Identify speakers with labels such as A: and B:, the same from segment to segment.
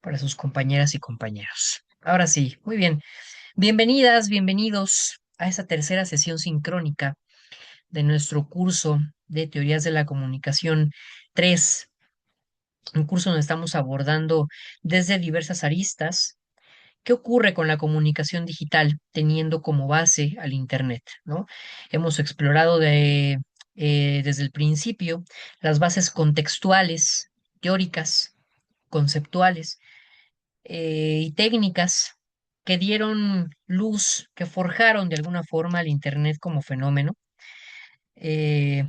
A: para sus compañeras y compañeros. Ahora sí, muy bien. Bienvenidas, bienvenidos a esta tercera sesión sincrónica de nuestro curso de Teorías de la Comunicación 3, un curso donde estamos abordando desde diversas aristas qué ocurre con la comunicación digital teniendo como base al Internet, ¿no? Hemos explorado desde el principio las bases contextuales, teóricas, conceptuales y técnicas que dieron luz, que forjaron de alguna forma al Internet como fenómeno, eh,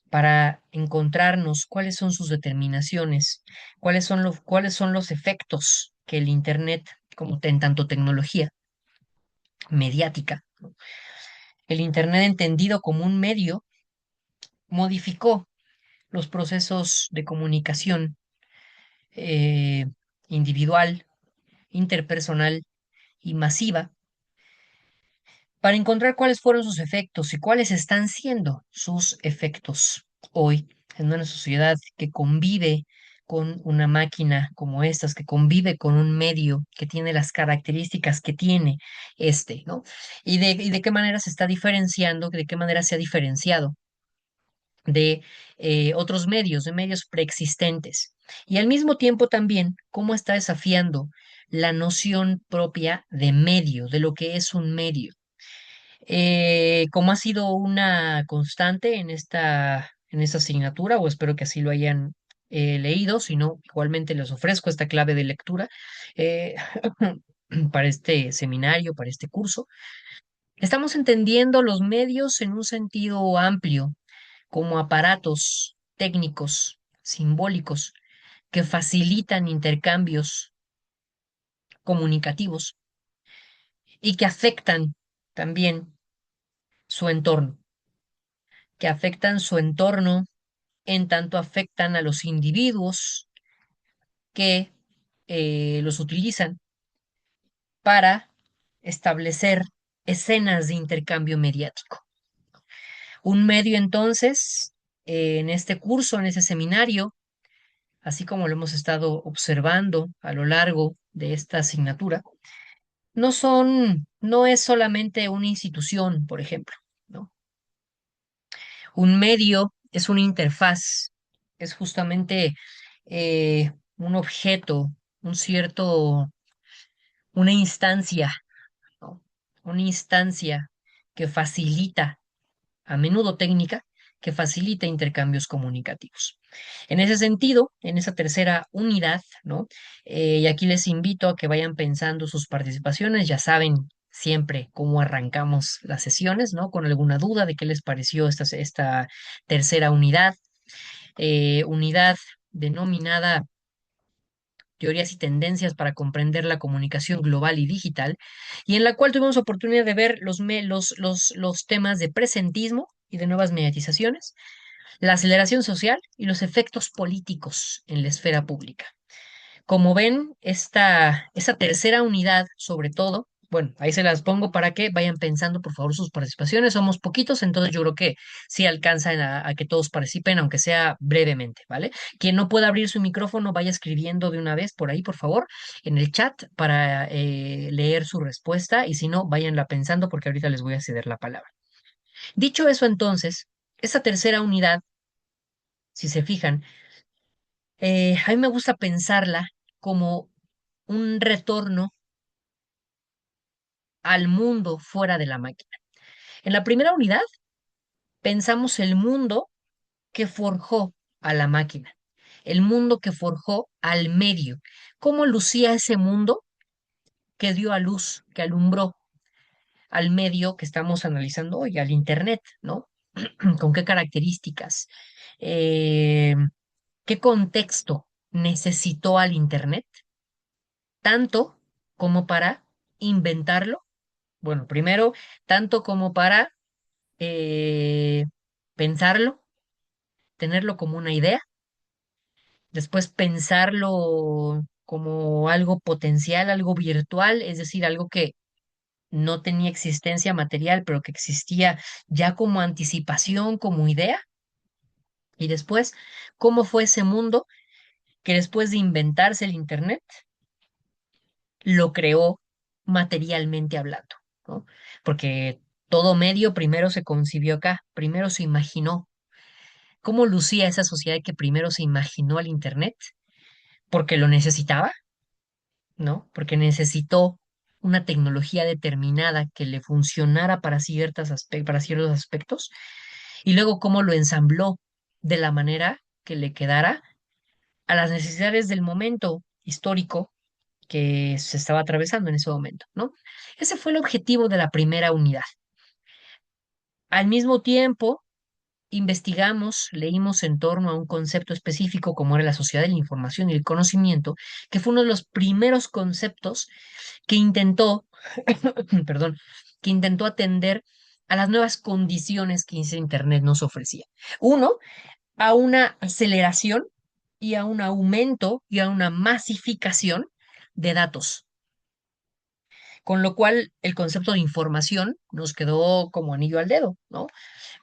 A: para encontrarnos cuáles son sus determinaciones, cuáles son los efectos que el Internet, como en tanto tecnología mediática, ¿no? El Internet entendido como un medio, modificó los procesos de comunicación eh, individual, interpersonal y masiva para encontrar cuáles fueron sus efectos y cuáles están siendo sus efectos hoy en una sociedad que convive con una máquina como estas, que convive con un medio que tiene las características que tiene este, ¿no? Y de qué manera se está diferenciando, de qué manera se ha diferenciado de otros medios, de medios preexistentes. Y al mismo tiempo también cómo está desafiando la noción propia de medio, de lo que es un medio. Como ha sido una constante en esta asignatura, o espero que así lo hayan leído, si no, igualmente les ofrezco esta clave de lectura eh, para este seminario, para este curso. Estamos entendiendo los medios en un sentido amplio, como aparatos técnicos, simbólicos, que facilitan intercambios comunicativos y que afectan también su entorno, que afectan su entorno en tanto afectan a los individuos que los utilizan para establecer escenas de intercambio mediático. Un medio entonces, en este curso, en ese seminario, así como lo hemos estado observando a lo largo de esta asignatura, no es solamente una institución, por ejemplo, ¿no? Un medio es una interfaz, es justamente un objeto, un cierto, una instancia, ¿no? Una instancia que facilita, a menudo técnica, que facilita intercambios comunicativos. En ese sentido, en esa tercera unidad, ¿no? Y aquí les invito a que vayan pensando sus participaciones, ya saben siempre cómo arrancamos las sesiones, ¿no? Con alguna duda de qué les pareció esta tercera unidad, unidad denominada Teorías y tendencias para comprender la comunicación global y digital, y en la cual tuvimos oportunidad de ver los temas de presentismo y de nuevas mediatizaciones, la aceleración social y los efectos políticos en la esfera pública. Como ven, esta tercera unidad, sobre todo, bueno, ahí se las pongo para que vayan pensando, por favor, sus participaciones. Somos poquitos, entonces yo creo que sí alcanzan a que todos participen, aunque sea brevemente, ¿vale? Quien no pueda abrir su micrófono, vaya escribiendo de una vez por ahí, por favor, en el chat para leer su respuesta, y si no, váyanla pensando porque ahorita les voy a ceder la palabra. Dicho eso, entonces, esa tercera unidad, si se fijan, a mí me gusta pensarla como un retorno al mundo fuera de la máquina. En la primera unidad pensamos el mundo que forjó a la máquina, el mundo que forjó al medio, cómo lucía ese mundo que dio a luz, que alumbró al medio que estamos analizando hoy, al Internet, ¿no? ¿Con qué características? Eh, ¿Qué contexto necesitó al Internet? Tanto como para inventarlo. Bueno, primero, tanto como para eh, pensarlo, tenerlo como una idea, después pensarlo como algo potencial, algo virtual, es decir, algo que no tenía existencia material, pero que existía ya como anticipación, como idea, y después, cómo fue ese mundo que después de inventarse el Internet, lo creó materialmente hablando, ¿no? Porque todo medio primero se concibió acá, primero se imaginó. ¿Cómo lucía esa sociedad que primero se imaginó al Internet? Porque lo necesitaba, ¿no? Porque necesitó una tecnología determinada que le funcionara para para ciertos aspectos, y luego cómo lo ensambló de la manera que le quedara a las necesidades del momento histórico que se estaba atravesando en ese momento, ¿no? Ese fue el objetivo de la primera unidad. Al mismo tiempo, investigamos, leímos en torno a un concepto específico como era la sociedad de la información y el conocimiento, que fue uno de los primeros conceptos que intentó, perdón, que intentó atender a las nuevas condiciones que ese Internet nos ofrecía. Uno, a una aceleración y a un aumento y a una masificación de datos, con lo cual el concepto de información nos quedó como anillo al dedo, ¿no?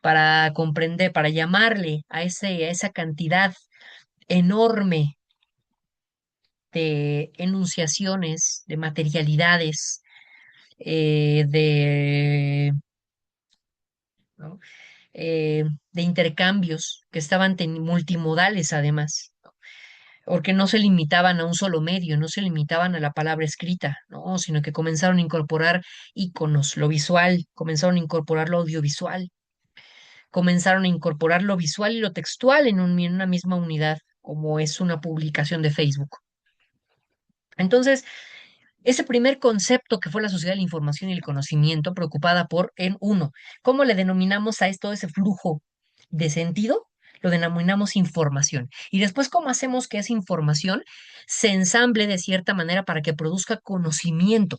A: Para comprender, para llamarle a esa cantidad enorme de enunciaciones, de materialidades, de, ¿no? De intercambios que estaban multimodales además, porque no se limitaban a un solo medio, no se limitaban a la palabra escrita, ¿no? Sino que comenzaron a incorporar íconos, lo visual, comenzaron a incorporar lo audiovisual, comenzaron a incorporar lo visual y lo textual en una misma unidad, como es una publicación de Facebook. Entonces, ese primer concepto que fue la sociedad de la información y el conocimiento, preocupada por, en uno, ¿cómo le denominamos a esto, ese flujo de sentido? Lo denominamos información. Y después, ¿cómo hacemos que esa información se ensamble de cierta manera para que produzca conocimiento?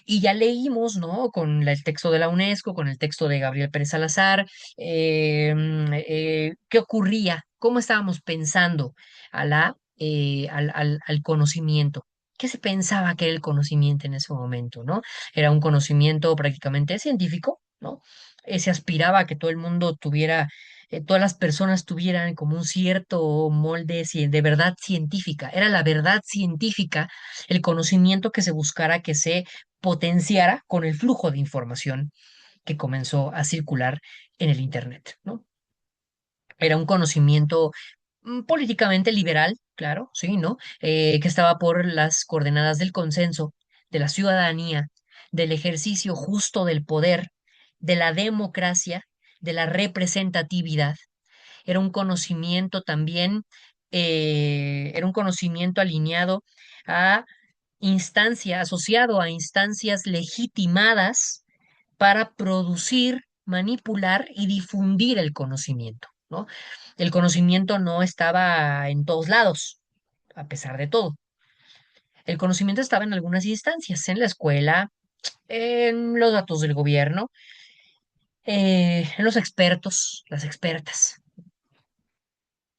A: Y ya leímos, ¿no? Con el texto de la UNESCO, con el texto de Gabriel Pérez Salazar, qué ocurría, cómo estábamos pensando al conocimiento. ¿Qué se pensaba que era el conocimiento en ese momento, ¿no? Era un conocimiento prácticamente científico, ¿no? Se aspiraba a que todo el mundo tuviera, todas las personas tuvieran como un cierto molde de verdad científica. Era la verdad científica, el conocimiento que se buscara que se potenciara con el flujo de información que comenzó a circular en el Internet, ¿no? Era un conocimiento políticamente liberal, claro, sí, ¿no? Que estaba por las coordenadas del consenso, de la ciudadanía, del ejercicio justo del poder, de la democracia, de la representatividad. Era un conocimiento también, era un conocimiento alineado a asociado a instancias legitimadas para producir, manipular y difundir el conocimiento, ¿no? El conocimiento no estaba en todos lados, a pesar de todo. El conocimiento estaba en algunas instancias, en la escuela, en los datos del gobierno, en los expertos, las expertas.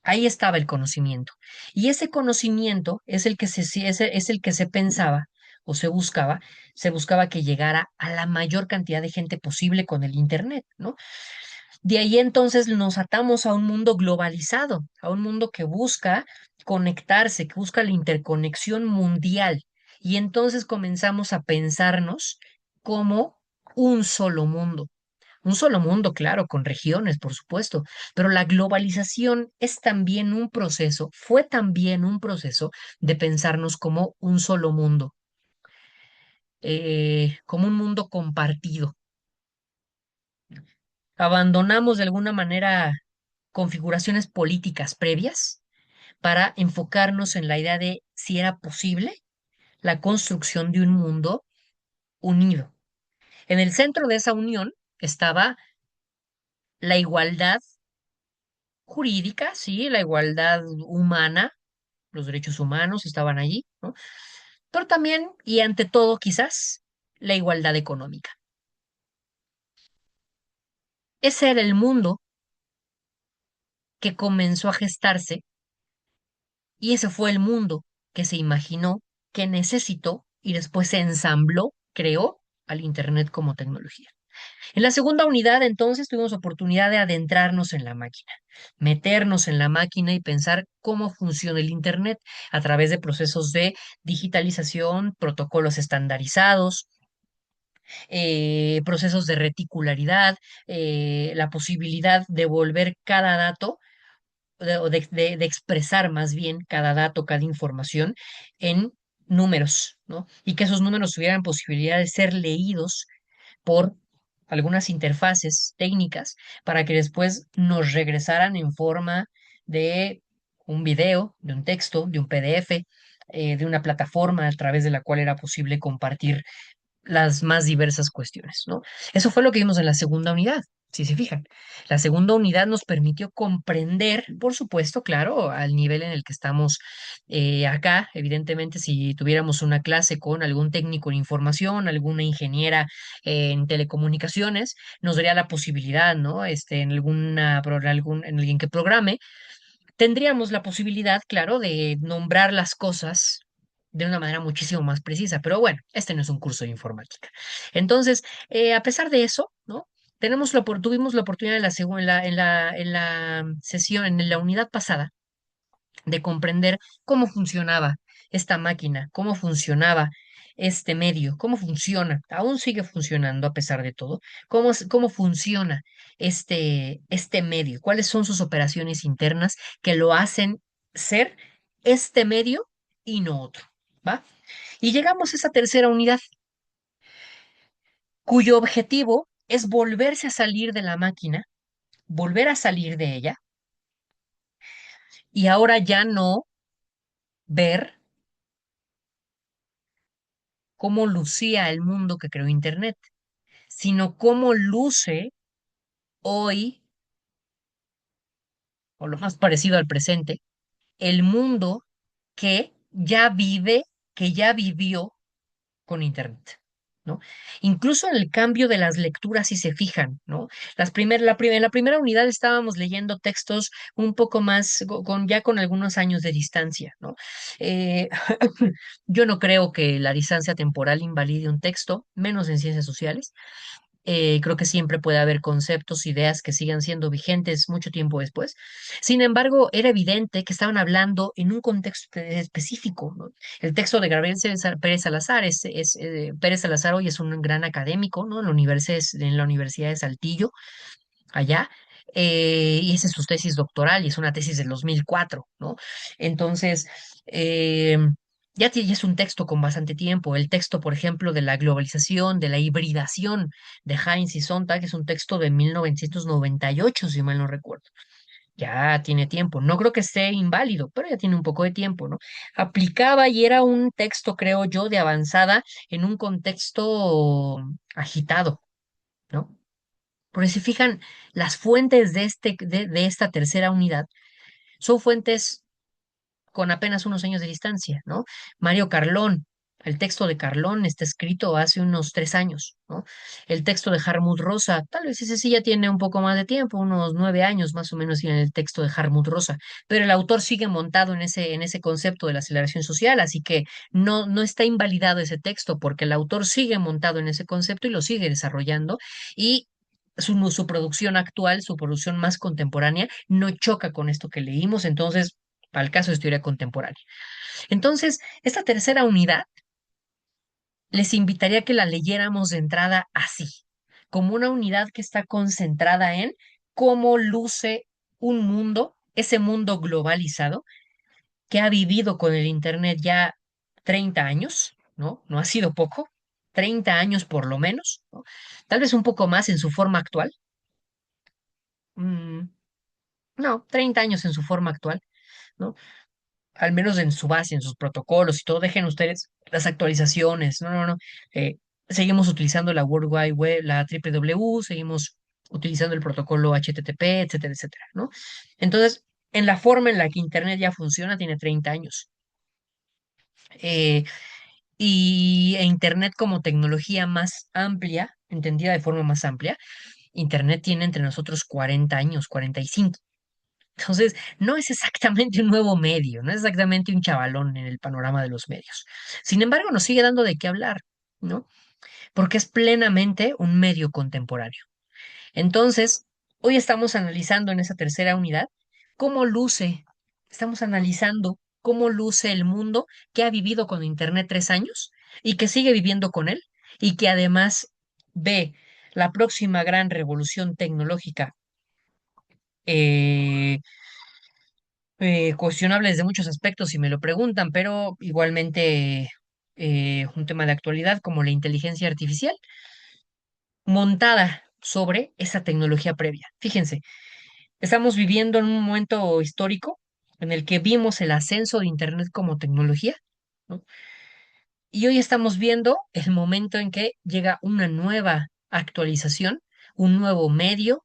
A: Ahí estaba el conocimiento. Y ese conocimiento es el que es el que se pensaba o se buscaba que llegara a la mayor cantidad de gente posible con el Internet, ¿no? De ahí entonces nos atamos a un mundo globalizado, a un mundo que busca conectarse, que busca la interconexión mundial. Y entonces comenzamos a pensarnos como un solo mundo, claro, con regiones, por supuesto, pero la globalización es también un proceso, fue también un proceso de pensarnos como un solo mundo, como un mundo compartido. Abandonamos de alguna manera configuraciones políticas previas para enfocarnos en la idea de si era posible la construcción de un mundo unido. En el centro de esa unión estaba la igualdad jurídica, sí, la igualdad humana, los derechos humanos estaban allí, ¿no? Pero también, y ante todo, quizás, la igualdad económica. Ese era el mundo que comenzó a gestarse y ese fue el mundo que se imaginó, que necesitó y después se ensambló, creó al Internet como tecnología. En la segunda unidad, entonces, tuvimos oportunidad de adentrarnos en la máquina, meternos en la máquina y pensar cómo funciona el Internet a través de procesos de digitalización, protocolos estandarizados, procesos de reticularidad, la posibilidad de volver cada dato o de expresar más bien cada dato, cada información en números, ¿no? Y que esos números tuvieran posibilidad de ser leídos por algunas interfaces técnicas para que después nos regresaran en forma de un video, de un texto, de un PDF, de una plataforma a través de la cual era posible compartir las más diversas cuestiones, ¿no? Eso fue lo que vimos en la segunda unidad, si se fijan. La segunda unidad nos permitió comprender, por supuesto, claro, al nivel en el que estamos acá, evidentemente, si tuviéramos una clase con algún técnico en información, alguna ingeniera en telecomunicaciones, nos daría la posibilidad, ¿no? En en alguien que programe, tendríamos la posibilidad, claro, de nombrar las cosas de una manera muchísimo más precisa, pero bueno, este no es un curso de informática. Entonces, a pesar de eso, ¿no? Tuvimos la oportunidad en la sesión, en la unidad pasada, de comprender cómo funcionaba esta máquina, cómo funcionaba este medio, cómo funciona, aún sigue funcionando a pesar de todo, cómo funciona este medio, cuáles son sus operaciones internas que lo hacen ser este medio y no otro, ¿va? Y llegamos a esa tercera unidad, cuyo objetivo es volverse a salir de la máquina, volver a salir de ella y ahora ya no ver cómo lucía el mundo que creó Internet, sino cómo luce hoy, o lo más parecido al presente, el mundo que ya vive, que ya vivió con Internet, ¿no? Incluso en el cambio de las lecturas, si se fijan, ¿no? En la primera unidad estábamos leyendo textos un poco más, ya con algunos años de distancia, ¿no? Eh, yo no creo que la distancia temporal invalide un texto, menos en ciencias sociales. Creo que siempre puede haber conceptos, ideas que sigan siendo vigentes mucho tiempo después. Sin embargo, era evidente que estaban hablando en un contexto específico, ¿no? El texto de Gabriel Pérez Salazar Pérez Salazar hoy es un gran académico, ¿no? En la Universidad de Saltillo, allá. Y esa es su tesis doctoral y es una tesis del 2004, ¿no? Entonces, eh, ya es un texto con bastante tiempo. El texto, por ejemplo, de la globalización, de la hibridación de Heinz y Sontag es un texto de 1998, si mal no recuerdo. Ya tiene tiempo. No creo que esté inválido, pero ya tiene un poco de tiempo, ¿no? Aplicaba y era un texto, creo yo, de avanzada en un contexto agitado, ¿no? Porque si fijan, las fuentes de esta tercera unidad son fuentes con apenas unos años de distancia, ¿no? Mario Carlón, el texto de Carlón está escrito hace unos 3 años, ¿no? El texto de Harmut Rosa, tal vez ese sí ya tiene un poco más de tiempo, unos 9 años más o menos tiene el texto de Harmut Rosa, pero el autor sigue montado en ese concepto de la aceleración social, así que no está invalidado ese texto porque el autor sigue montado en ese concepto y lo sigue desarrollando y su producción actual, su producción más contemporánea, no choca con esto que leímos, entonces para el caso de teoría contemporánea. Entonces, esta tercera unidad les invitaría a que la leyéramos de entrada así, como una unidad que está concentrada en cómo luce un mundo, ese mundo globalizado, que ha vivido con el Internet ya 30 años, ¿no? No ha sido poco, 30 años por lo menos, ¿no? Tal vez un poco más en su forma actual. Mm, no, 30 años en su forma actual, ¿no? Al menos en su base, en sus protocolos y todo, dejen ustedes las actualizaciones. No, no, no. Eh, Seguimos utilizando la World Wide Web, la WWW, seguimos utilizando el protocolo HTTP, etcétera, etcétera, ¿no? Entonces, en la forma en la que Internet ya funciona, tiene 30 años. Eh, Internet como tecnología más amplia, entendida de forma más amplia, Internet tiene entre nosotros 40 años, 45. Entonces, no es exactamente un nuevo medio, no es exactamente un chavalón en el panorama de los medios. Sin embargo, nos sigue dando de qué hablar, ¿no? porque es plenamente un medio contemporáneo. Entonces, hoy estamos analizando en esa tercera unidad cómo luce, estamos analizando cómo luce el mundo que ha vivido con Internet 3 años y que sigue viviendo con él y que además ve la próxima gran revolución tecnológica, eh, cuestionable desde muchos aspectos si me lo preguntan, pero igualmente un tema de actualidad como la inteligencia artificial montada sobre esa tecnología previa. Fíjense, estamos viviendo en un momento histórico en el que vimos el ascenso de Internet como tecnología, ¿no? Y hoy estamos viendo el momento en que llega una nueva actualización, un nuevo medio,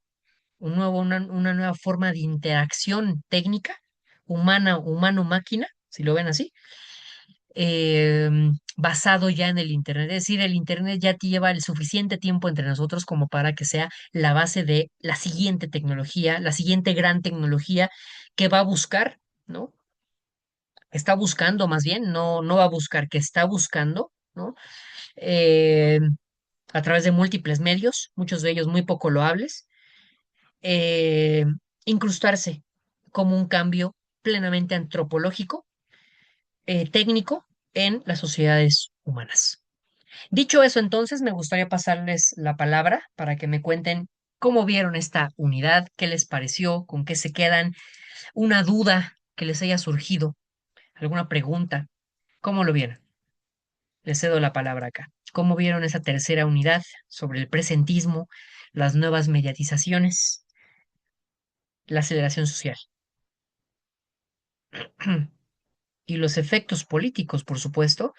A: una nueva forma de interacción técnica, humana, humano-máquina, si lo ven así, eh, basado ya en el Internet. Es decir, el Internet ya te lleva el suficiente tiempo entre nosotros como para que sea la base de la siguiente tecnología, la siguiente gran tecnología que va a buscar, ¿no? Está buscando más bien, no va a buscar, que está buscando, ¿no? Eh, a través de múltiples medios, muchos de ellos muy poco loables, eh, incrustarse como un cambio plenamente antropológico, técnico en las sociedades humanas. Dicho eso, entonces, me gustaría pasarles la palabra para que me cuenten cómo vieron esta unidad, qué les pareció, con qué se quedan, una duda que les haya surgido, alguna pregunta, cómo lo vieron. Les cedo la palabra acá. ¿Cómo vieron esa tercera unidad sobre el presentismo, las nuevas mediatizaciones, la aceleración social y los efectos políticos, por supuesto,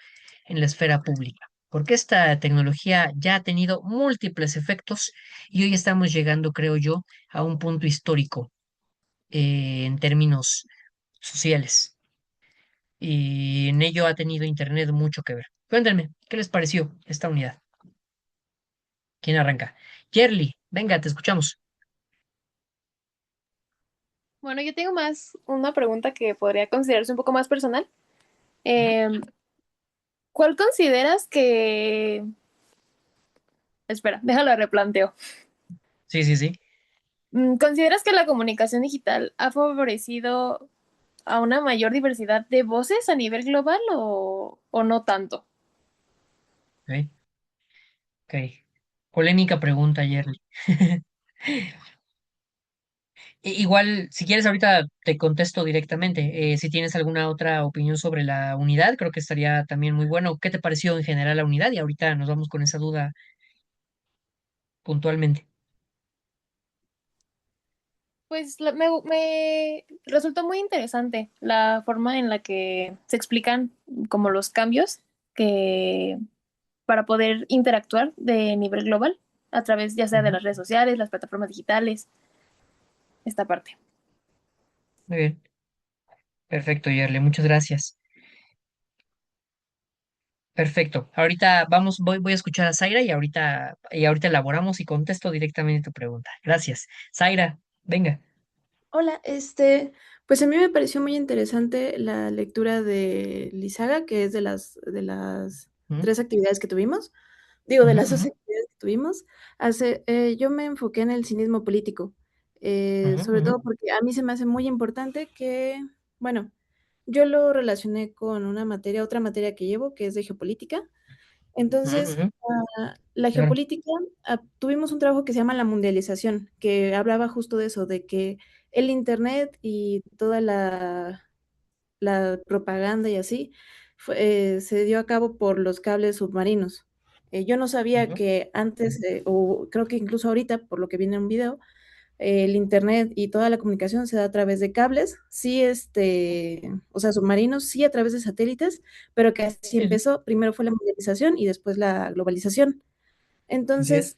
A: en la esfera pública? Porque esta tecnología ya ha tenido múltiples efectos y hoy estamos llegando, creo yo, a un punto histórico en términos sociales. Y en ello ha tenido Internet mucho que ver. Cuéntenme, ¿qué les pareció esta unidad? ¿Quién arranca? Yerly, venga, te escuchamos.
B: Bueno, yo tengo más una pregunta que podría considerarse un poco más personal.
A: Ujú.
B: Eh, ¿Cuál consideras que... Espera, déjalo replanteo.
A: Sí, sí, sí.
B: ¿Consideras que la comunicación digital ha favorecido a una mayor diversidad de voces a nivel global o no tanto?
A: Ok, ok. Polémica pregunta, Yerly. Igual, si quieres, ahorita te contesto directamente. Si tienes alguna otra opinión sobre la unidad, creo que estaría también muy bueno. ¿Qué te pareció en general la unidad? Y ahorita nos vamos con esa duda puntualmente.
B: Pues me resultó muy interesante la forma en la que se explican como los cambios que para poder interactuar de nivel global a través ya sea de
A: Ujú.
B: las redes sociales, las plataformas digitales, esta parte.
A: Muy bien, perfecto, Yerle, muchas gracias. Perfecto. Ahorita voy a escuchar a Zaira y ahorita elaboramos y contesto directamente tu pregunta. Gracias. Zaira, venga.
C: Hola, pues a mí me pareció muy interesante la lectura de Lizaga, que es de las
A: Ujú,
C: 3 actividades que tuvimos, digo, de
A: ujú,
C: las 2
A: ujú,
C: actividades que tuvimos. Yo me enfoqué en el cinismo político,
A: ujú,
C: sobre
A: ujú,
C: todo porque a mí se me hace muy importante que, bueno, yo lo relacioné con otra materia que llevo, que es de geopolítica.
A: ujú,
C: Entonces,
A: ujú.
C: la
A: Claro.
C: geopolítica, tuvimos un trabajo que se llama la mundialización, que hablaba justo de eso, de que el Internet y toda la propaganda y así se dio a cabo por los cables submarinos. Yo no sabía
A: Ujú,
C: que antes, o creo que incluso ahorita, por lo que viene en un video, el internet y toda la comunicación se da a través de cables, sí, o sea, submarinos, sí a través de satélites, pero que así
A: sí, sí,
C: empezó. Primero fue la mundialización y después la globalización.
A: así es.
C: Entonces,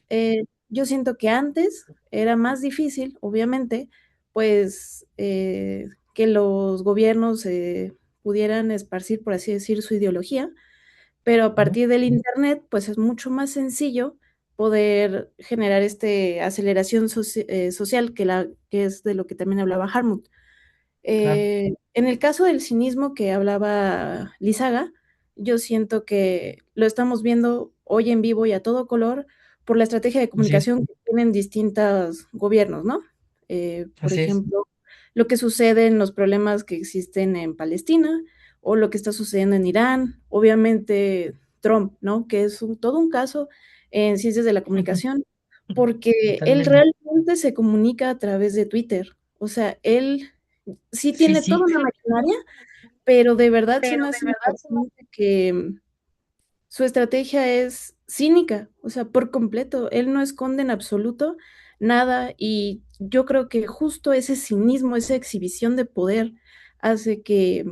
C: yo siento que antes era más difícil, obviamente, pues, que los gobiernos pudieran esparcir, por así decir, su ideología, pero a
A: Ujú,
C: partir del Internet, pues es mucho más sencillo poder generar aceleración social que es de lo que también hablaba Harmut.
A: claro.
C: En el caso del cinismo que hablaba Lizaga, yo siento que lo estamos viendo hoy en vivo y a todo color por la estrategia de
A: Así es,
C: comunicación que tienen distintos gobiernos, ¿no? Por
A: así es.
C: ejemplo, lo que sucede en los problemas que existen en Palestina o lo que está sucediendo en Irán, obviamente Trump, ¿no? Que es todo un caso en ciencias de la comunicación, porque él
A: Totalmente.
C: realmente se comunica a través de Twitter. O sea, él sí
A: Sí,
C: tiene
A: sí.
C: toda una maquinaria, pero de verdad se me hace interesante que su estrategia es cínica, o sea, por completo. Él no esconde en absoluto nada y yo creo que justo ese cinismo, esa exhibición de poder hace que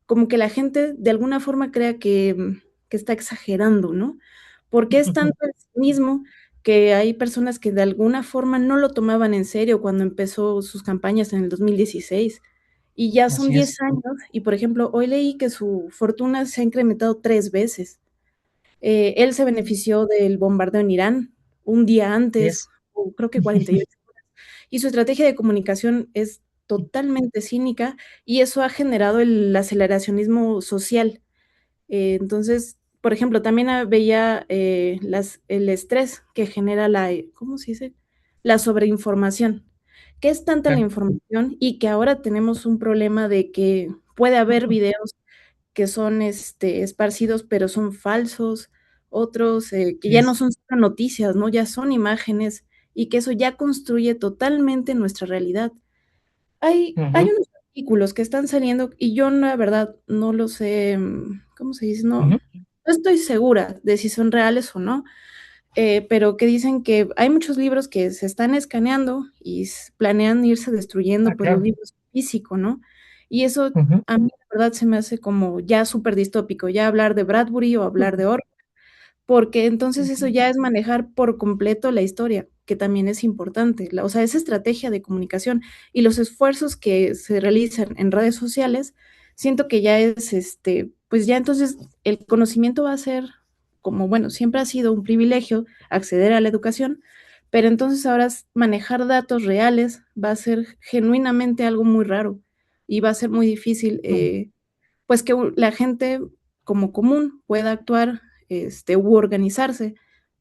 C: como que la gente de alguna forma crea que está exagerando, ¿no? Porque es tanto el cinismo que hay personas que de alguna forma no lo tomaban en serio cuando empezó sus campañas en el 2016 y ya son
A: Así
C: 10
A: es,
C: años y, por ejemplo, hoy leí que su fortuna se ha incrementado 3 veces. Él se benefició del bombardeo en Irán un día
A: así
C: antes,
A: es.
C: o creo que 48 horas, y su estrategia de comunicación es totalmente cínica y eso ha generado el aceleracionismo social. Entonces, por ejemplo, también veía el estrés que genera ¿cómo se dice? La sobreinformación, que es tanta la
A: Claro.
C: información y que ahora tenemos un problema de que puede haber videos que son esparcidos, pero son falsos, otros que
A: Así
C: ya no
A: es.
C: son solo noticias, ¿no? Ya son imágenes y que eso ya construye totalmente nuestra realidad. Hay
A: Ujú,
C: unos artículos que están saliendo y yo la verdad no los sé, ¿cómo se dice?
A: ujú,
C: No estoy segura de si son reales o no, pero que dicen que hay muchos libros que se están escaneando y planean irse
A: ah,
C: destruyendo, pues los
A: claro.
C: libros físicos, ¿no? Y eso
A: Ujú,
C: a mí la verdad se me hace como ya súper distópico, ya hablar de Bradbury o hablar de Orwell, porque entonces eso ya es manejar por completo la historia, que también es importante. O sea, esa estrategia de comunicación y los esfuerzos que se realizan en redes sociales, siento que ya es, pues ya entonces el conocimiento va a ser como, bueno, siempre ha sido un privilegio acceder a la educación, pero entonces ahora manejar datos reales va a ser genuinamente algo muy raro y va a ser muy difícil, pues que la gente como común pueda actuar, u organizarse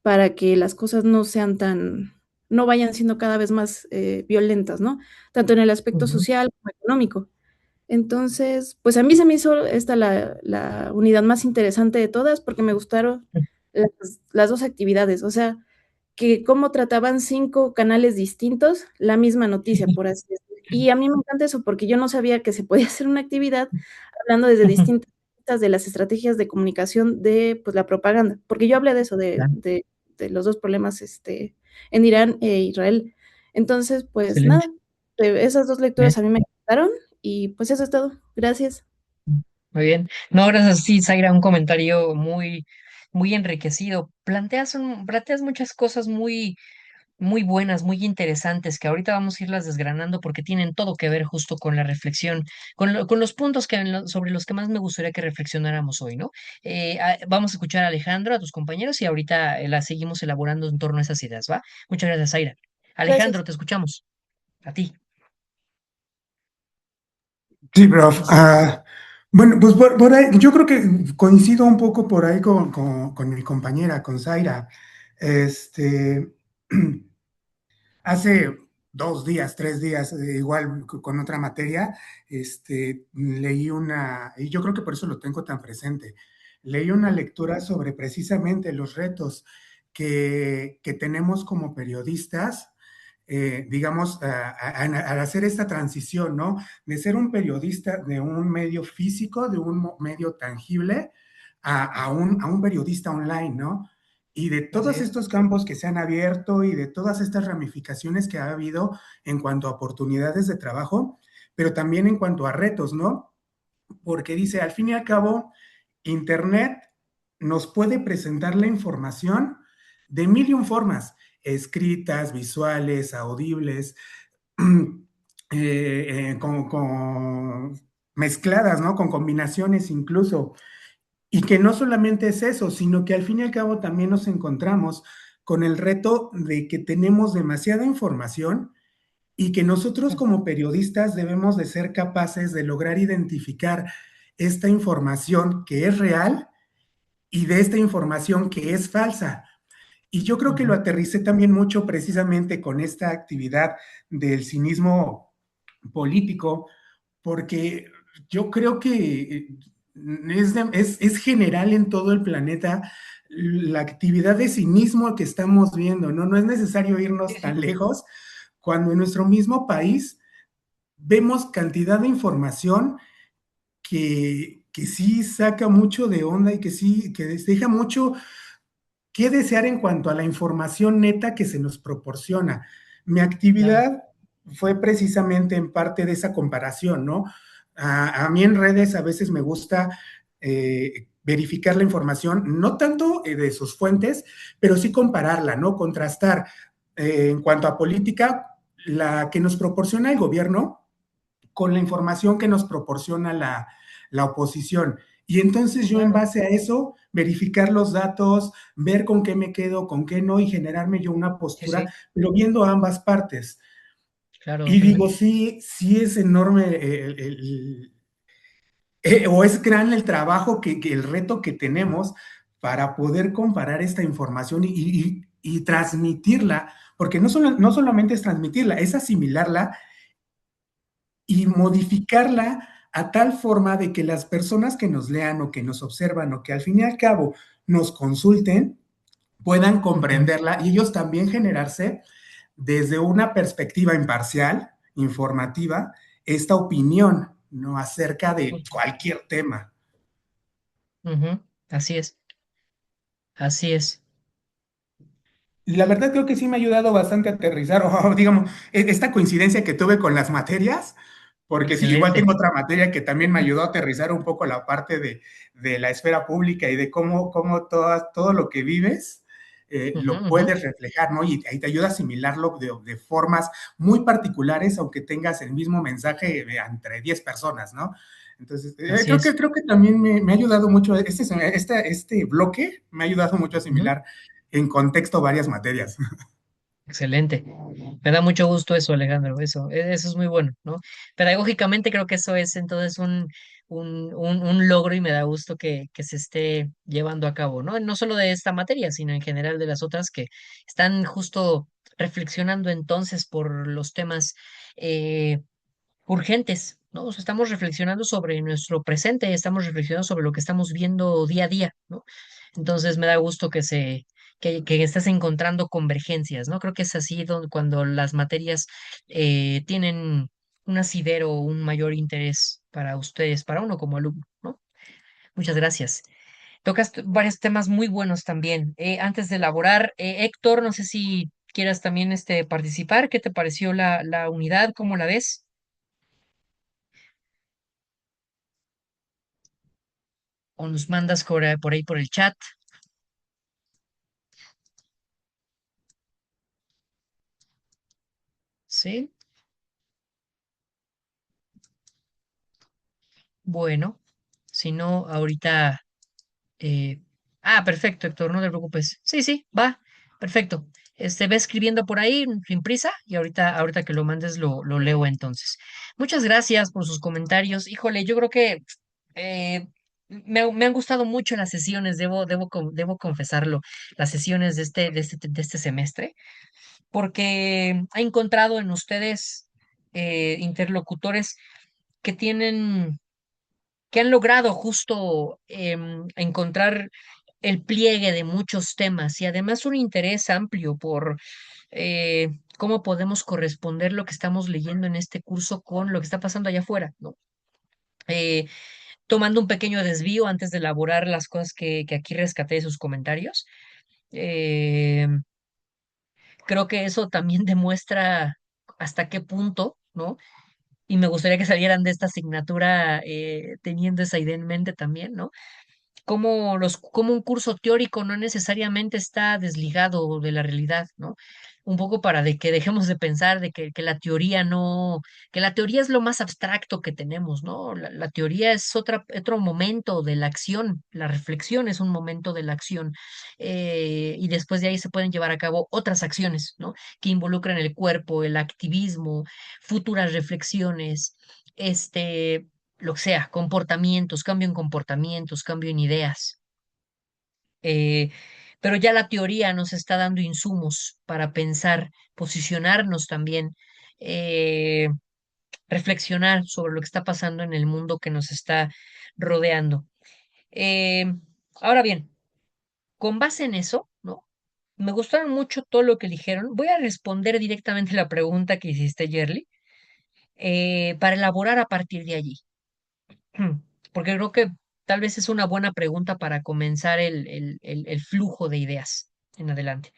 C: para que las cosas no vayan siendo cada vez más violentas, ¿no? Tanto en el aspecto
A: ujú,
C: social como económico. Entonces, pues a mí se me hizo esta la unidad más interesante de todas porque me gustaron las dos actividades, o sea, que cómo trataban 5 canales distintos la misma noticia, por así decirlo. Y a mí me encanta eso, porque yo no sabía que se podía hacer una actividad hablando desde
A: ujú,
C: distintas vistas de las estrategias de comunicación de, pues, la propaganda, porque yo hablé de eso,
A: claro.
C: de los 2 problemas, en Irán e Israel. Entonces, pues
A: Excelente.
C: nada, esas 2 lecturas
A: Bien.
C: a mí me encantaron y, pues, eso es todo. Gracias.
A: Muy bien. No, gracias a ti, Zaira, un comentario muy, muy enriquecido. Planteas muchas cosas muy, muy buenas, muy interesantes, que ahorita vamos a irlas desgranando porque tienen todo que ver justo con la reflexión, con los puntos sobre los que más me gustaría que reflexionáramos hoy, ¿no? Vamos a escuchar a Alejandro, a tus compañeros, y ahorita la seguimos elaborando en torno a esas ideas, ¿va? Muchas gracias, Zaira.
C: Gracias.
A: Alejandro, te escuchamos. A ti.
D: Sí, prof. Bueno, pues por ahí, yo creo que coincido un poco por ahí con mi compañera, con Zaira. Este, hace 2 días, 3 días, igual con otra materia, leí y yo creo que por eso lo tengo tan presente. Leí una lectura sobre precisamente los retos que tenemos como periodistas, digamos, al hacer esta transición, ¿no? De ser un periodista de un medio físico, de un medio tangible, a un periodista online, ¿no? Y de
A: Así
D: todos
A: es.
D: estos campos que se han abierto y de todas estas ramificaciones que ha habido en cuanto a oportunidades de trabajo, pero también en cuanto a retos, ¿no? Porque dice, al fin y al cabo, Internet nos puede presentar la información de mil y un formas, escritas, visuales, audibles, mezcladas, ¿no? Con combinaciones incluso. Y que no solamente es eso, sino que al fin y al cabo también nos encontramos con el reto de que tenemos demasiada información y que nosotros como periodistas debemos de ser capaces de lograr identificar esta información que es real y de esta información que es falsa. Y yo creo que lo
A: Ujú.
D: aterricé también mucho precisamente con esta actividad del cinismo político, porque yo creo que es general en todo el planeta la actividad de cinismo que estamos viendo, ¿no? No es necesario
A: Sí,
D: irnos
A: sí.
D: tan lejos cuando en nuestro mismo país vemos cantidad de información que sí saca mucho de onda y que sí, que deja mucho que desear en cuanto a la información neta que se nos proporciona. Mi
A: Claro.
D: actividad fue precisamente en parte de esa comparación, ¿no? A mí en redes a veces me gusta verificar la información, no tanto de sus fuentes, pero sí compararla, ¿no? Contrastar en cuanto a política, la que nos proporciona el gobierno con la información que nos proporciona la oposición. Y entonces yo en
A: Claro.
D: base a eso, verificar los datos, ver con qué me quedo, con qué no, y generarme yo una
A: Sí,
D: postura,
A: sí.
D: pero viendo ambas partes.
A: Claro.
D: Y digo, sí, sí es enorme o es gran el trabajo, el reto que tenemos para poder comparar esta información y transmitirla, porque no solamente es transmitirla, es asimilarla y modificarla a tal forma de que las personas que nos lean o que nos observan o que al fin y al cabo nos consulten puedan
A: Ujú.
D: comprenderla y ellos también generarse desde una perspectiva imparcial, informativa, esta opinión, ¿no? Acerca de cualquier tema.
A: Ujú. Así es. Así es.
D: Y la verdad creo que sí me ha ayudado bastante a aterrizar, o digamos, esta coincidencia que tuve con las materias, porque sí, igual
A: Excelente.
D: tengo otra materia que también me ayudó a aterrizar un poco la parte de la esfera pública y de cómo todo lo que vives
A: Ujú,
D: lo
A: ujú.
D: puedes reflejar, ¿no? Y ahí te ayuda a asimilarlo de formas muy particulares, aunque tengas el mismo mensaje entre 10 personas, ¿no? Entonces,
A: Así es.
D: creo que también me ha ayudado mucho, este bloque me ha ayudado mucho a
A: Ujú.
D: asimilar en contexto varias materias.
A: Excelente. Me da mucho gusto eso, Alejandro. Eso es muy bueno, ¿no? Pedagógicamente creo que eso es entonces un logro y me da gusto que se esté llevando a cabo, ¿no? No solo de esta materia, sino en general de las otras que están justo reflexionando entonces por los temas eh, urgentes, ¿no? O sea, estamos reflexionando sobre nuestro presente, estamos reflexionando sobre lo que estamos viendo día a día, ¿no? Entonces me da gusto que estés encontrando convergencias, ¿no? Creo que es así cuando las materias tienen un asidero o un mayor interés para ustedes, para uno como alumno, ¿no? Muchas gracias. Tocas varios temas muy buenos también. Antes de elaborar, Héctor, no sé si quieras también participar. ¿Qué te pareció la unidad? ¿Cómo la ves? O nos mandas por ahí por el chat. Sí, bueno, si no, ahorita. eh, Perfecto, Héctor, no te preocupes. Sí, sí, va, perfecto. Ve escribiendo por ahí sin prisa y ahorita que lo mandes lo leo entonces. Muchas gracias por sus comentarios. Híjole, yo creo que eh, me han gustado mucho las sesiones, debo confesarlo, las sesiones de este semestre, porque he encontrado en ustedes interlocutores que tienen, que han logrado justo encontrar el pliegue de muchos temas y además un interés amplio por cómo podemos corresponder lo que estamos leyendo en este curso con lo que está pasando allá afuera, ¿no? Eh, Tomando un pequeño desvío antes de elaborar las cosas que aquí rescaté de sus comentarios, eh, creo que eso también demuestra hasta qué punto, ¿no? Y me gustaría que salieran de esta asignatura teniendo esa idea en mente también, ¿no? Cómo un curso teórico no necesariamente está desligado de la realidad, ¿no? Un poco para de que dejemos de pensar de que la teoría no, que la teoría es lo más abstracto que tenemos, ¿no? La teoría es otro momento de la acción, la reflexión es un momento de la acción, y después de ahí se pueden llevar a cabo otras acciones, ¿no? Que involucran el cuerpo, el activismo, futuras reflexiones, lo que sea, comportamientos, cambio en ideas. eh, pero ya la teoría nos está dando insumos para pensar, posicionarnos también, eh, reflexionar sobre lo que está pasando en el mundo que nos está rodeando. Eh, Ahora bien, con base en eso, ¿no? Me gustaron mucho todo lo que dijeron. Voy a responder directamente la pregunta que hiciste, Yerly, para elaborar a partir de allí. Porque creo que tal vez es una buena pregunta para comenzar el flujo de ideas en adelante.